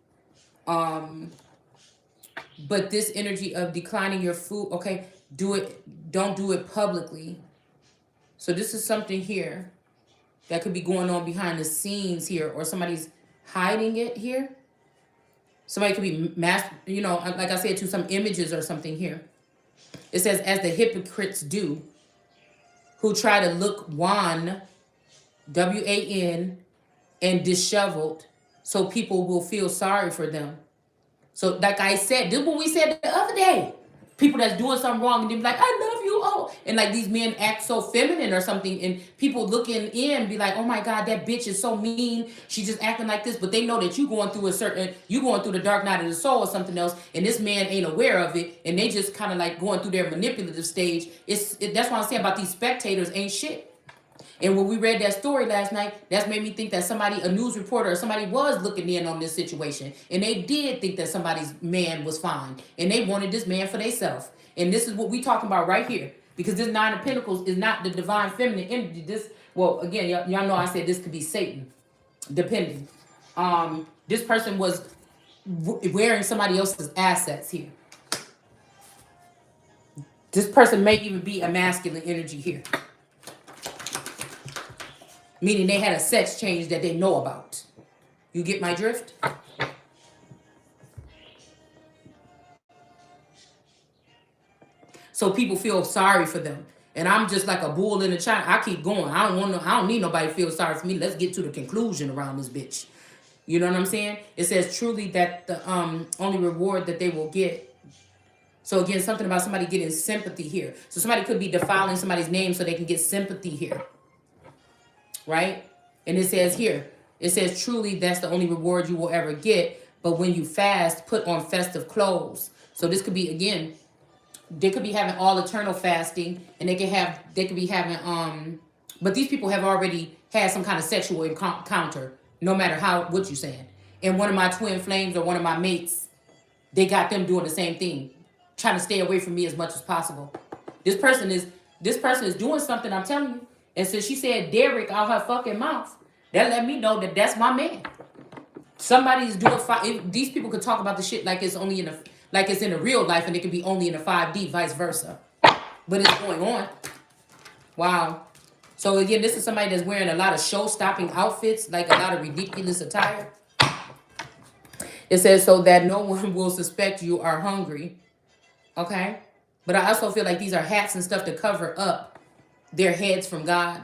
But this energy of declining your food, okay, don't do it publicly. So this is something here that could be going on behind the scenes here, or somebody's hiding it here. Somebody could be like I said, to some images or something here. It says, as the hypocrites do, who try to look wan, WAN, and disheveled, so people will feel sorry for them. So like I said, this is what we said the other day. People that's doing something wrong and they be like, I love you, oh. And like these men act so feminine or something, and people looking in be like, oh my God, that bitch is so mean. She's just acting like this. But they know that you going through the dark night of the soul or something else, and this man ain't aware of it, and they just kind of like going through their manipulative stage. That's what I'm saying about these spectators ain't shit. And when we read that story last night, that's made me think that a news reporter or somebody was looking in on this situation. And they did think that somebody's man was fine. And they wanted this man for themselves. And this is what we talking about right here. Because this Nine of Pentacles is not the divine feminine energy. Again, y'all know I said this could be Satan, depending. This person was wearing somebody else's assets here. This person may even be a masculine energy here. Meaning they had a sex change that they know about. You get my drift? So people feel sorry for them. And I'm just like a bull in a china. I keep going. I don't need nobody to feel sorry for me. Let's get to the conclusion around this bitch. You know what I'm saying? It says truly that the only reward that they will get. So again, something about somebody getting sympathy here. So somebody could be defiling somebody's name so they can get sympathy here. Right? And it says truly that's the only reward you will ever get. But when you fast, put on festive clothes. So this could be, again, they could be having all eternal fasting, and they could be having but these people have already had some kind of sexual encounter, no matter what you're saying. And one of my twin flames or one of my mates, they got them doing the same thing, trying to stay away from me as much as possible. This person is doing something, I'm telling you. And so she said Derek out her fucking mouth. That let me know that that's my man. Somebody's doing these people could talk about the shit like it's only in the real life, and it could be only in the 5D, vice versa. But it's going on. Wow. So again, this is somebody that's wearing a lot of show-stopping outfits, like a lot of ridiculous attire. It says so that no one will suspect you are hungry. Okay? But I also feel like these are hats and stuff to cover up their heads from God.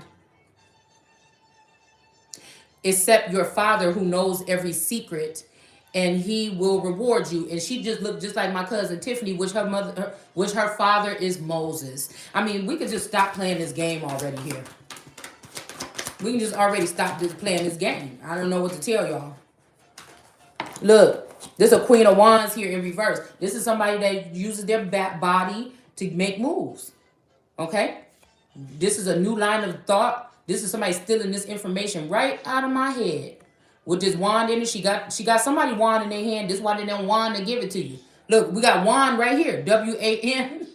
Except your Father who knows every secret, and he will reward you. And she just looked just like my cousin Tiffany, which her father is Moses. I mean, we could just stop playing this game already here. We can just already stop playing this game. I don't know what to tell y'all. Look, this is a Queen of Wands here in reverse. This is somebody that uses their body to make moves. Okay? This is a new line of thought. This is somebody stealing this information right out of my head. With this wand in it, she got somebody wand in their hand. This one of them wand to give it to you. Look, we got wand right here. WAN.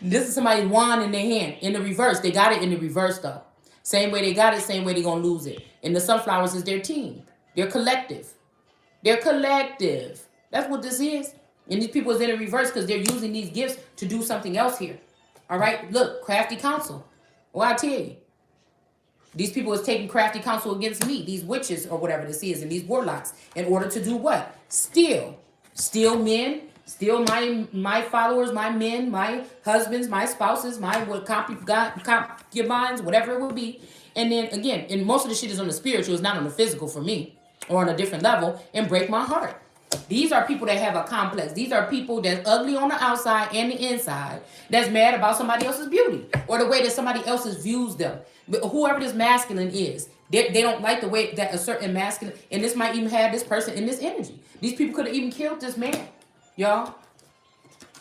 This is somebody's wand in their hand. In the reverse. They got it in the reverse though. Same way they got it, same way they're going to lose it. And the sunflowers is their team. They're collective. They're collective. That's what this is. And these people is in the reverse because they're using these gifts to do something else here. All right, look, crafty counsel. Well, I tell you, these people is taking crafty counsel against me, these witches or whatever this is, and these warlocks, in order to do what? Steal men, steal my followers, my men, my husbands, my spouses, my concubines, whatever it will be. And then again, and most of the shit is on the spiritual, it's not on the physical for me, or on a different level, and break my heart. These are people that have a complex. These are people that's ugly on the outside and the inside, that's mad about somebody else's beauty or the way that somebody else views them. But whoever this masculine is, they don't like the way that a certain masculine, and this might even have this person in this energy. These people could have even killed this man, y'all.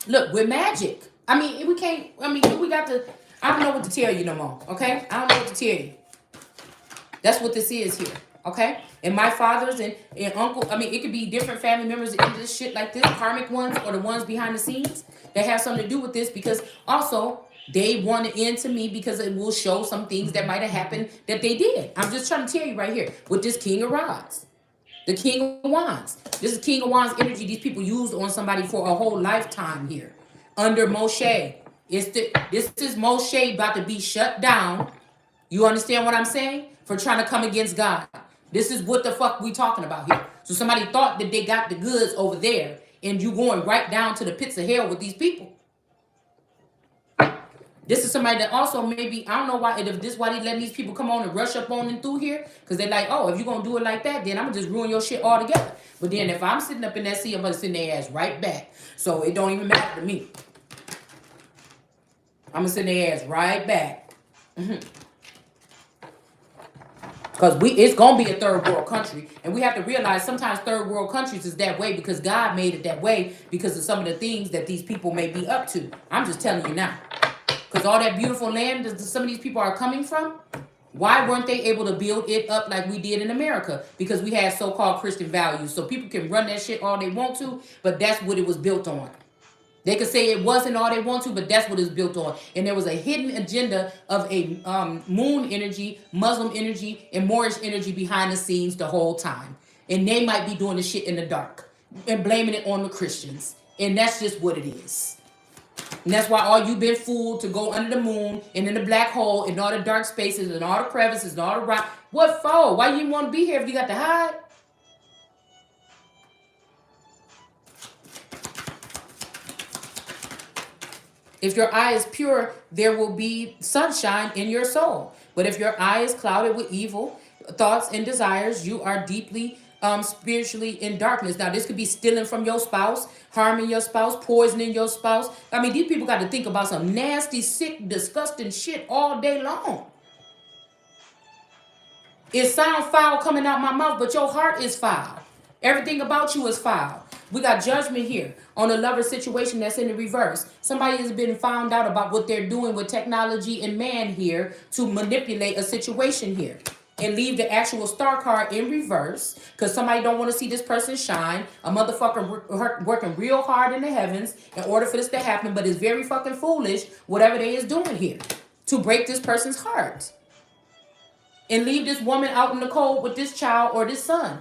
Look, with magic. I mean, we can't. I mean, we got to. I don't know what to tell you no more. Okay, I don't know what to tell you. That's what this is here. Okay, and my fathers and uncle. I mean, it could be different family members into this shit like this, karmic ones or the ones behind the scenes that have something to do with this. Because also they want to end to me because it will show some things that might have happened that they did. I'm just trying to tell you right here with this King of Rods. The King of Wands. This is King of Wands energy these people used on somebody for a whole lifetime here. Under Moshe. This is Moshe about to be shut down. You understand what I'm saying? For trying to come against God. This is what the fuck we talking about here. So somebody thought that they got the goods over there, and you going right down to the pits of hell with these people. This is somebody that also maybe, I don't know why, if this why they letting these people come on and rush up on and through here. Because they're like, oh, if you're going to do it like that, then I'm going to just ruin your shit altogether. But then if I'm sitting up in that seat, I'm going to send their ass right back. So it don't even matter to me. I'm going to send their ass right back. Because it's going to be a third world country. And we have to realize sometimes third world countries is that way because God made it that way because of some of the things that these people may be up to. I'm just telling you now. Because all that beautiful land that some of these people are coming from, why weren't they able to build it up like we did in America? Because we had so-called Christian values. So people can run that shit all they want to, but that's what it was built on. They could say it wasn't all they want to, but that's what it's built on. And there was a hidden agenda of a moon energy, Muslim energy, and Moorish energy behind the scenes the whole time. And they might be doing the shit in the dark and blaming it on the Christians. And that's just what it is. And that's why all you been fooled to go under the moon and in the black hole and all the dark spaces and all the crevices and all the rock. What for? Why you didn't want to be here if you got to hide? If your eye is pure, there will be sunshine in your soul. But if your eye is clouded with evil thoughts and desires, you are deeply spiritually in darkness. Now, this could be stealing from your spouse, harming your spouse, poisoning your spouse. I mean, these people got to think about some nasty, sick, disgusting shit all day long. It sounds foul coming out my mouth, but your heart is foul. Everything about you is foul. We got judgment here on a lover situation that's in the reverse. Somebody has been found out about what they're doing with technology and man here to manipulate a situation here. And leave the actual star card in reverse because somebody don't want to see this person shine. A motherfucker working real hard in the heavens in order for this to happen, but it's very fucking foolish whatever they is doing here to break this person's heart. And leave this woman out in the cold with this child or this son.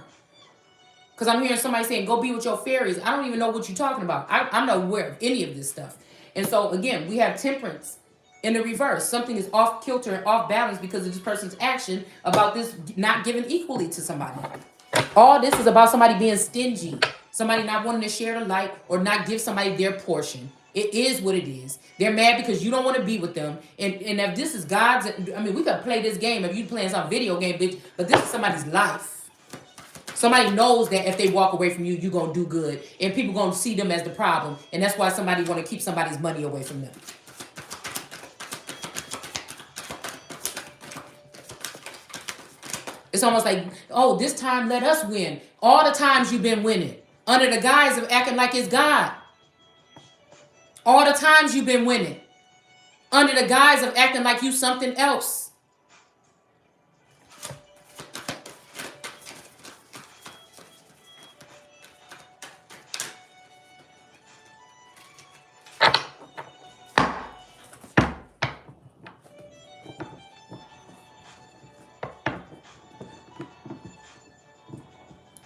Because I'm hearing somebody saying, go be with your fairies. I don't even know what you're talking about. I'm not aware of any of this stuff. And so, again, we have temperance. In the reverse, something is off kilter and off balance because of this person's action about this not giving equally to somebody. All this is about somebody being stingy, somebody not wanting to share the light or not give somebody their portion. It is what it is. They're mad because you don't want to be with them. And if this is God's, I mean, we could play this game if you playing some video game, bitch, but this is somebody's life. Somebody knows that if they walk away from you, you're going to do good. And people going to see them as the problem. And that's why somebody want to keep somebody's money away from them. It's almost like, oh, this time let us win. All the times you've been winning. Under the guise of acting like it's God. All the times you've been winning. Under the guise of acting like you something else.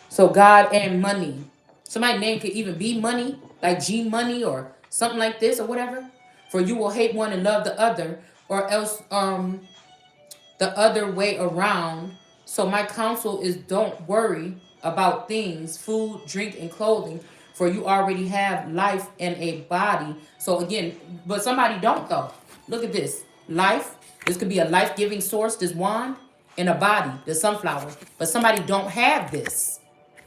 So God and money. Somebody's name could even be money, like G Money or something like this or whatever. For you will hate one and love the other, or else the other way around. So my counsel is don't worry about things, food, drink, and clothing, for you already have life and a body. So again, but somebody don't though. Look at this. Life, this could be a life-giving source, this wand, and a body, the sunflower. But somebody don't have this.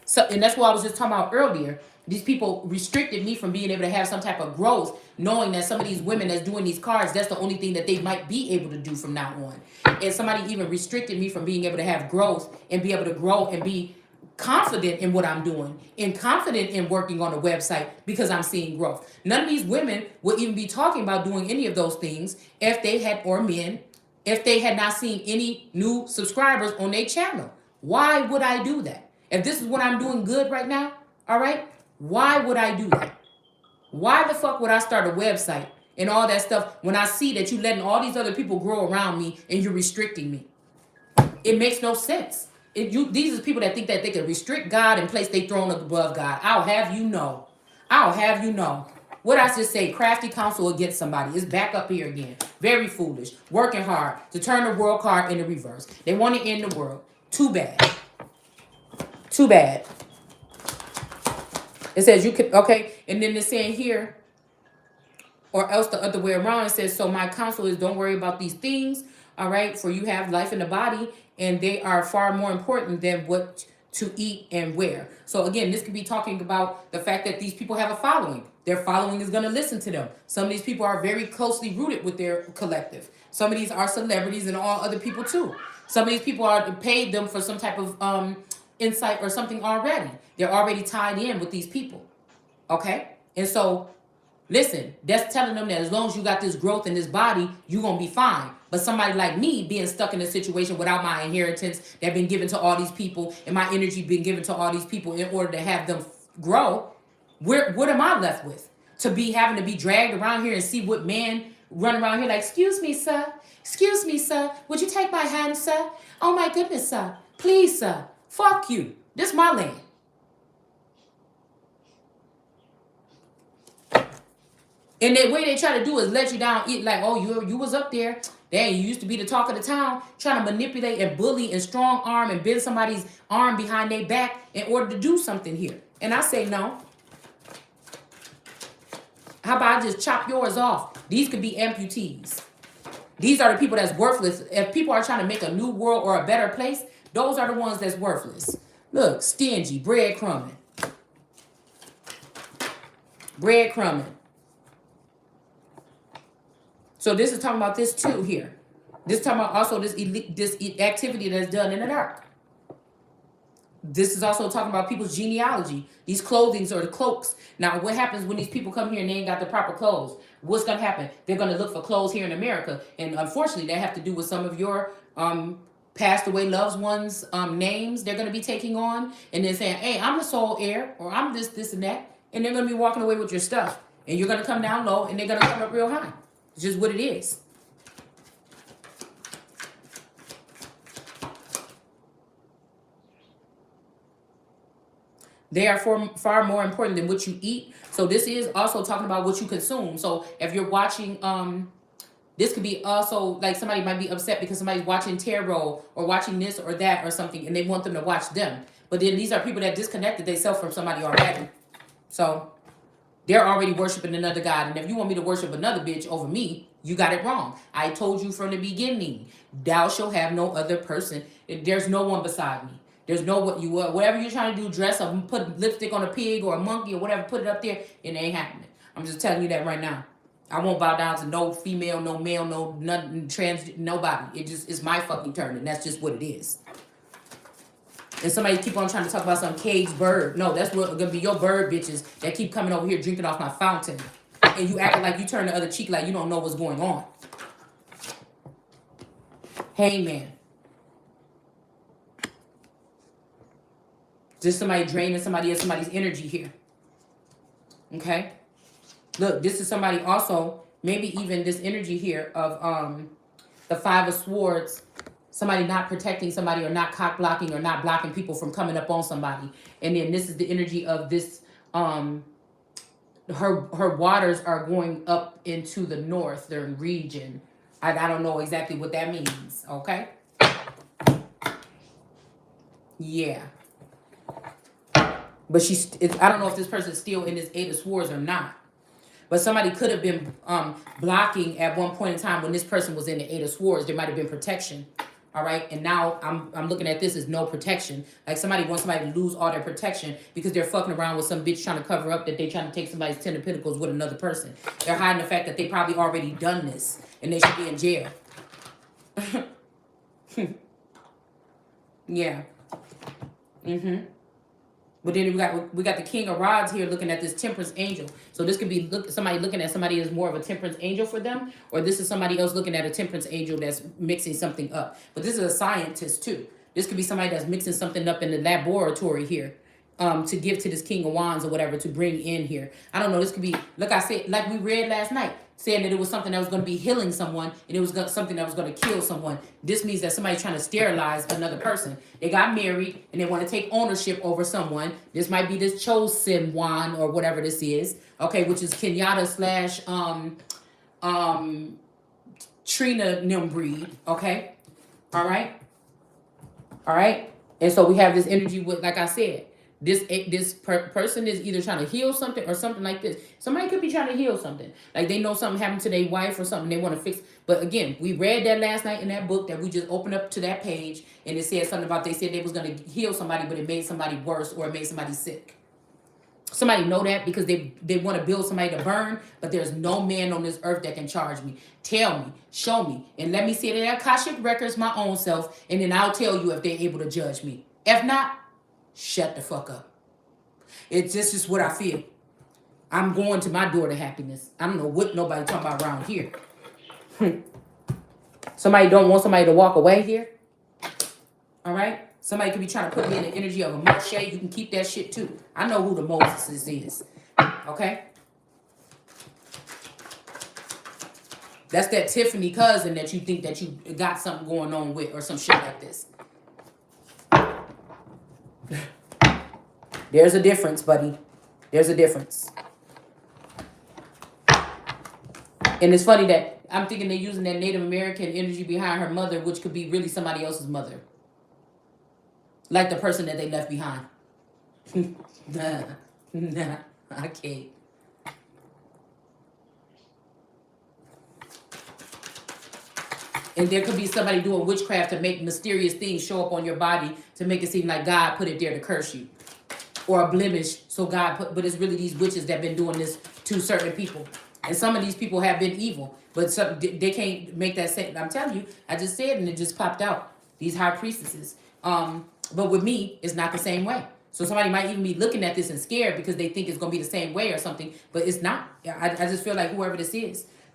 So, and that's what I was just talking about earlier. These people restricted me from being able to have some type of growth, knowing that some of these women that's doing these cards, that's the only thing that they might be able to do from now on. And somebody even restricted me from being able to have growth and be able to grow and be confident in what I'm doing and confident in working on a website because I'm seeing growth. None of these women would even be talking about doing any of those things if they had, or men, if they had not seen any new subscribers on their channel. Why would I do that? If this is what I'm doing good right now, all right, why would I do that? Why the fuck would I start a website and all that stuff when I see that you letting all these other people grow around me and you're restricting me? It makes no sense. These are people that think that they can restrict God and place their throne above God. I'll have you know. I'll have you know. What I just say, crafty counsel against somebody is back up here again. Very foolish. Working hard to turn the world card into reverse. They want to end the world. Too bad. Too bad. It says you could, okay, and then it's saying here, or else the other way around. It says, so my counsel is don't worry about these things, all right, for you have life in the body, and they are far more important than what to eat and wear. So again, this could be talking about the fact that these people have a following. Their following is going to listen to them. Some of these people are very closely rooted with their collective. Some of these are celebrities and all other people too. Some of these people are paid them for some type of insight or something already. They're already tied in with these people. Okay? And so, listen, that's telling them that as long as you got this growth in this body, you're going to be fine. But somebody like me being stuck in a situation without my inheritance that been given to all these people and my energy been given to all these people in order to have them grow, what am I left with? To be having to be dragged around here and see what man run around here like, excuse me, sir. Excuse me, sir. Would you take my hand, sir? Oh, my goodness, sir. Please, sir. Fuck you. This is my land. And the way they try to do is let you down, eat like, oh, you was up there. Dang, you used to be the talk of the town, trying to manipulate and bully and strong arm and bend somebody's arm behind their back in order to do something here. And I say no. How about I just chop yours off? These could be amputees. These are the people that's worthless. If people are trying to make a new world or a better place, those are the ones that's worthless. Look, stingy, breadcrumbing. Breadcrumbing. So this is talking about this too here. This is talking about also this activity that's done in the dark. This is also talking about people's genealogy, these clothings or the cloaks. Now, what happens when these people come here and they ain't got the proper clothes? What's going to happen? They're going to look for clothes here in America. And unfortunately, that have to do with some of your passed away loved ones' names they're going to be taking on. And then saying, hey, I'm the sole heir, or I'm this, and that. And they're going to be walking away with your stuff. And you're going to come down low, and they're going to come up real high. It's just what it is. They are far more important than what you eat. So this is also talking about what you consume. So if you're watching, this could be also like somebody might be upset because somebody's watching tarot or watching this or that or something, and they want them to watch them. But then these are people that disconnected themselves from somebody already. So they're already worshiping another God. And if you want me to worship another bitch over me, you got it wrong. I told you from the beginning, thou shalt have no other person. There's no one beside me. There's no whatever you're trying to do, dress up, put lipstick on a pig or a monkey or whatever, put it up there, it ain't happening. I'm just telling you that right now. I won't bow down to no female, no male, no nothing, trans, nobody. It's my fucking turn, and that's just what it is. And somebody keep on trying to talk about some caged bird. No, that's what gonna be your bird bitches that keep coming over here drinking off my fountain. And you acting like you turn the other cheek like you don't know what's going on. Hey, man. Just somebody draining somebody's energy here. Okay? Look, this is somebody also, maybe even this energy here of the Five of Swords. Somebody not protecting somebody or not cock blocking or not blocking people from coming up on somebody. And then this is the energy of this, her waters are going up into the northern region. I don't know exactly what that means, okay? Yeah. But I don't know if this person's still in this Eight of Swords or not. But somebody could have been blocking at one point in time when this person was in the Eight of Swords. There might have been protection. All right. And now I'm looking at this as no protection. Like somebody wants somebody to lose all their protection because they're fucking around with some bitch trying to cover up that they trying to take somebody's Ten of Pentacles with another person. They're hiding the fact that they probably already done this and they should be in jail. Yeah. But then we got the King of Rods here looking at this Temperance angel. So this could be somebody looking at somebody as more of a Temperance angel for them, or this is somebody else looking at a Temperance angel that's mixing something up. But this is a scientist too. This could be somebody that's mixing something up in the laboratory here, to give to this King of Wands or whatever to bring in here. I don't know. This could be, like I said, like we read last night, saying that it was something that was going to be healing someone and it was something that was going to kill someone. This means that somebody's trying to sterilize another person. They got married and they want to take ownership over someone. This might be this chosen one or whatever this is. Okay, which is Kenyatta slash Trina Nim breed. Okay, all right, all right. And so we have this energy with, like I said, this person is either trying to heal something or something like this. Somebody could be trying to heal something. Like they know something happened to their wife or something they want to fix. But again, we read that last night in that book that we just opened up to that page, and it said something about they said they was going to heal somebody, but it made somebody worse or it made somebody sick. Somebody know that because they want to build somebody to burn, but there's no man on this earth that can charge me. Tell me, show me, and let me see it in Akashic records my own self, and then I'll tell you if they're able to judge me. If not, shut the fuck up. It's just what I feel. I'm going to my door to happiness. I don't know what nobody talking about around here. Somebody don't want somebody to walk away here. All right? Somebody could be trying to put me in the energy of a Moshe. You can keep that shit too. I know who the Moses is. Okay? That's that Tiffany cousin that you think that you got something going on with or some shit like this. There's a difference, buddy. There's a difference. And it's funny that I'm thinking they're using that Native American energy behind her mother, which could be really somebody else's mother. Like the person that they left behind. Nah, I can't. And there could be somebody doing witchcraft to make mysterious things show up on your body to make it seem like God put it there to curse you. Or a blemish, so God put, but it's really these witches that have been doing this to certain people. And some of these people have been evil, but some, they can't make that sense. I'm telling you, I just said and it just popped out. These high priestesses. But with me, it's not the same way. So somebody might even be looking at this and scared because they think it's going to be the same way or something, but it's not. I just feel like whoever this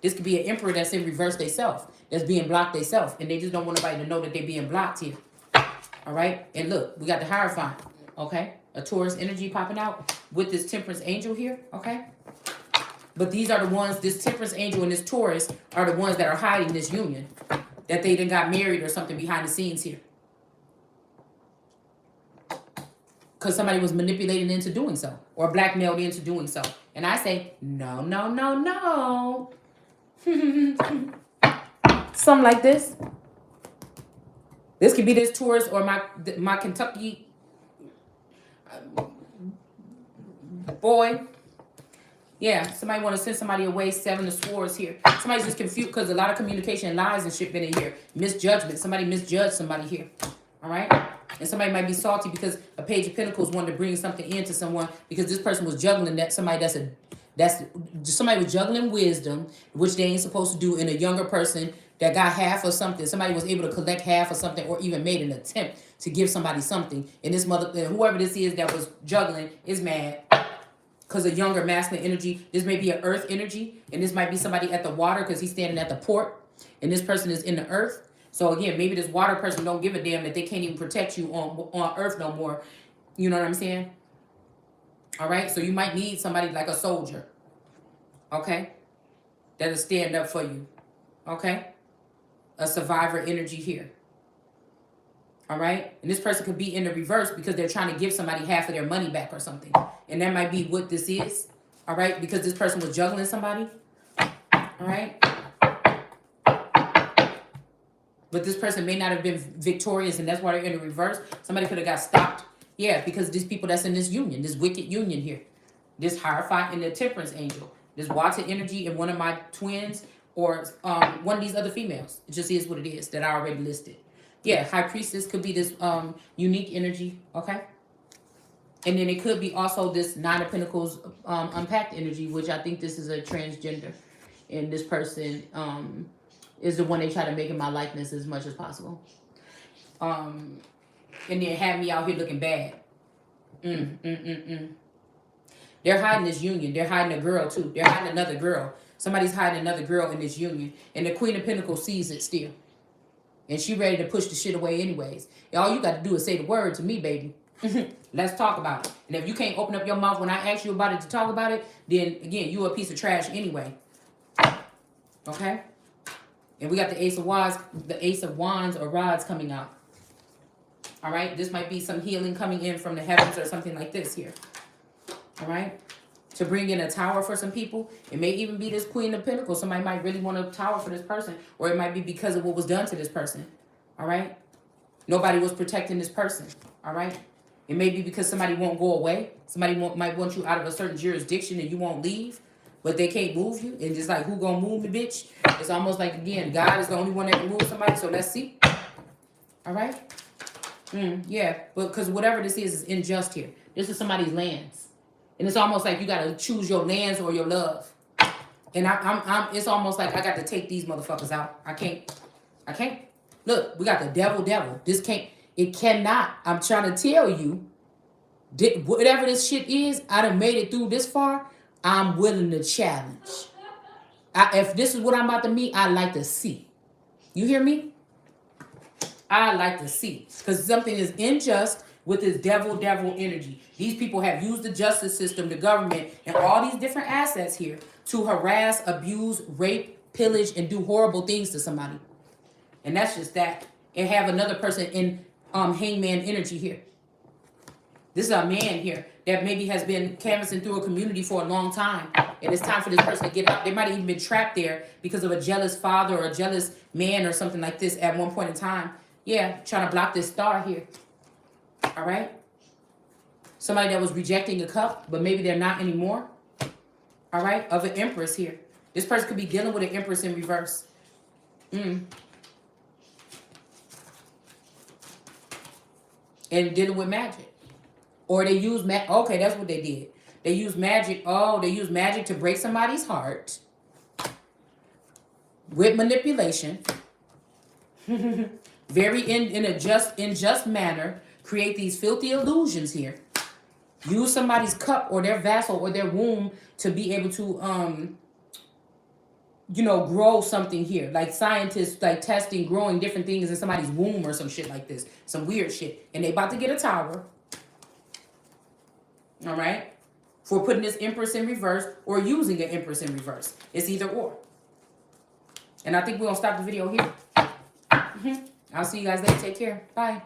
could be an emperor that's in reverse theyself, that's being blocked theyself, and they just don't want nobody to know that they're being blocked here. All right? And look, we got the Hierophant, okay? A Taurus energy popping out with this Temperance angel here, okay? But these are the ones, this Temperance angel and this Taurus are the ones that are hiding this union, that they then got married or something behind the scenes here. Because somebody was manipulated into doing so or blackmailed into doing so. And I say, no, no, no, no. Something like this. This could be this Taurus or my Kentucky boy. Yeah, somebody want to send somebody away. 7 of Swords here. Somebody's just confused because a lot of communication lies and shit been in here. Misjudgment. Somebody misjudged somebody here. All right? And somebody might be salty because a Page of Pentacles wanted to bring something into someone because this person was juggling that somebody that's somebody was juggling wisdom, which they ain't supposed to do, in a younger person that got half of something. Somebody was able to collect half of something or even made an attempt to give somebody something. And this whoever this is that was juggling is mad because of younger masculine energy. This may be an earth energy, and this might be somebody at the water because he's standing at the port, and this person is in the earth. So again, maybe this water person don't give a damn that they can't even protect you on earth no more. You know what I'm saying? All right? So you might need somebody like a soldier, okay? That'll stand up for you, okay? A survivor energy here. All right? And this person could be in the reverse because they're trying to give somebody half of their money back or something. And that might be what this is, all right? Because this person was juggling somebody, all right? But this person may not have been victorious, and that's why they're in the reverse. Somebody could have got stopped. Yeah, because these people that's in this union, this wicked union here. This Hierophant and the Temperance angel. This Water energy and one of my twins or one of these other females. It just is what it is that I already listed. Yeah, High Priestess could be this unique energy, okay? And then it could be also this 9 of Pentacles unpacked energy, which I think this is a transgender. And this person is the one they try to make in my likeness as much as possible. And then have me out here looking bad. They're hiding this union. They're hiding a girl too. They're hiding another girl. Somebody's hiding another girl in this union. And the Queen of Pentacles sees it still. And she ready to push the shit away anyways. All you got to do is say the word to me, baby. Let's talk about it. And if you can't open up your mouth when I ask you about it to talk about it, then again, you a piece of trash anyway. Okay? And we got the Ace of Wands or rods coming out. All right? This might be some healing coming in from the heavens or something like this here. All right? To bring in a tower for some people. It may even be this Queen of Pentacles. Somebody might really want a tower for this person. Or it might be because of what was done to this person. All right? Nobody was protecting this person. All right? It may be because somebody won't go away. Somebody might want you out of a certain jurisdiction and you won't leave. But they can't move you. And just like, who gonna move me, bitch? It's almost like, again, God is the only one that can move somebody. So let's see. All right? Yeah. But because whatever this is unjust here. This is somebody's lands. And it's almost like you got to choose your lands or your love. And it's almost like I got to take these motherfuckers out. I can't. Look, we got the devil. It cannot. I'm trying to tell you, whatever this shit is, I done made it through this far. I'm willing to challenge. If this is what I'm about to meet, I like to see. You hear me? I like to see. Because something is unjust with this devil energy. These people have used the justice system, the government, and all these different assets here to harass, abuse, rape, pillage, and do horrible things to somebody. And that's just that. And have another person in hangman energy here. This is a man here that maybe has been canvassing through a community for a long time. And it's time for this person to get out. They might have even been trapped there because of a jealous father or a jealous man or something like this at one point in time. Yeah, trying to block this star here. All right? Somebody that was rejecting a cup, but maybe they're not anymore. All right? Of an Empress here. This person could be dealing with an Empress in reverse. And dealing with magic. Or they use magic. Okay, that's what they did. They use magic. Oh, they use magic to break somebody's heart. With manipulation. Very in a unjust manner. Create these filthy illusions here. Use somebody's cup or their vessel or their womb to be able to, grow something here. Like scientists, like testing, growing different things in somebody's womb or some shit like this. Some weird shit. And they about to get a tower. All right? For putting this Empress in reverse or using an Empress in reverse. It's either or. And I think we're going to stop the video here. I'll see you guys later. Take care. Bye.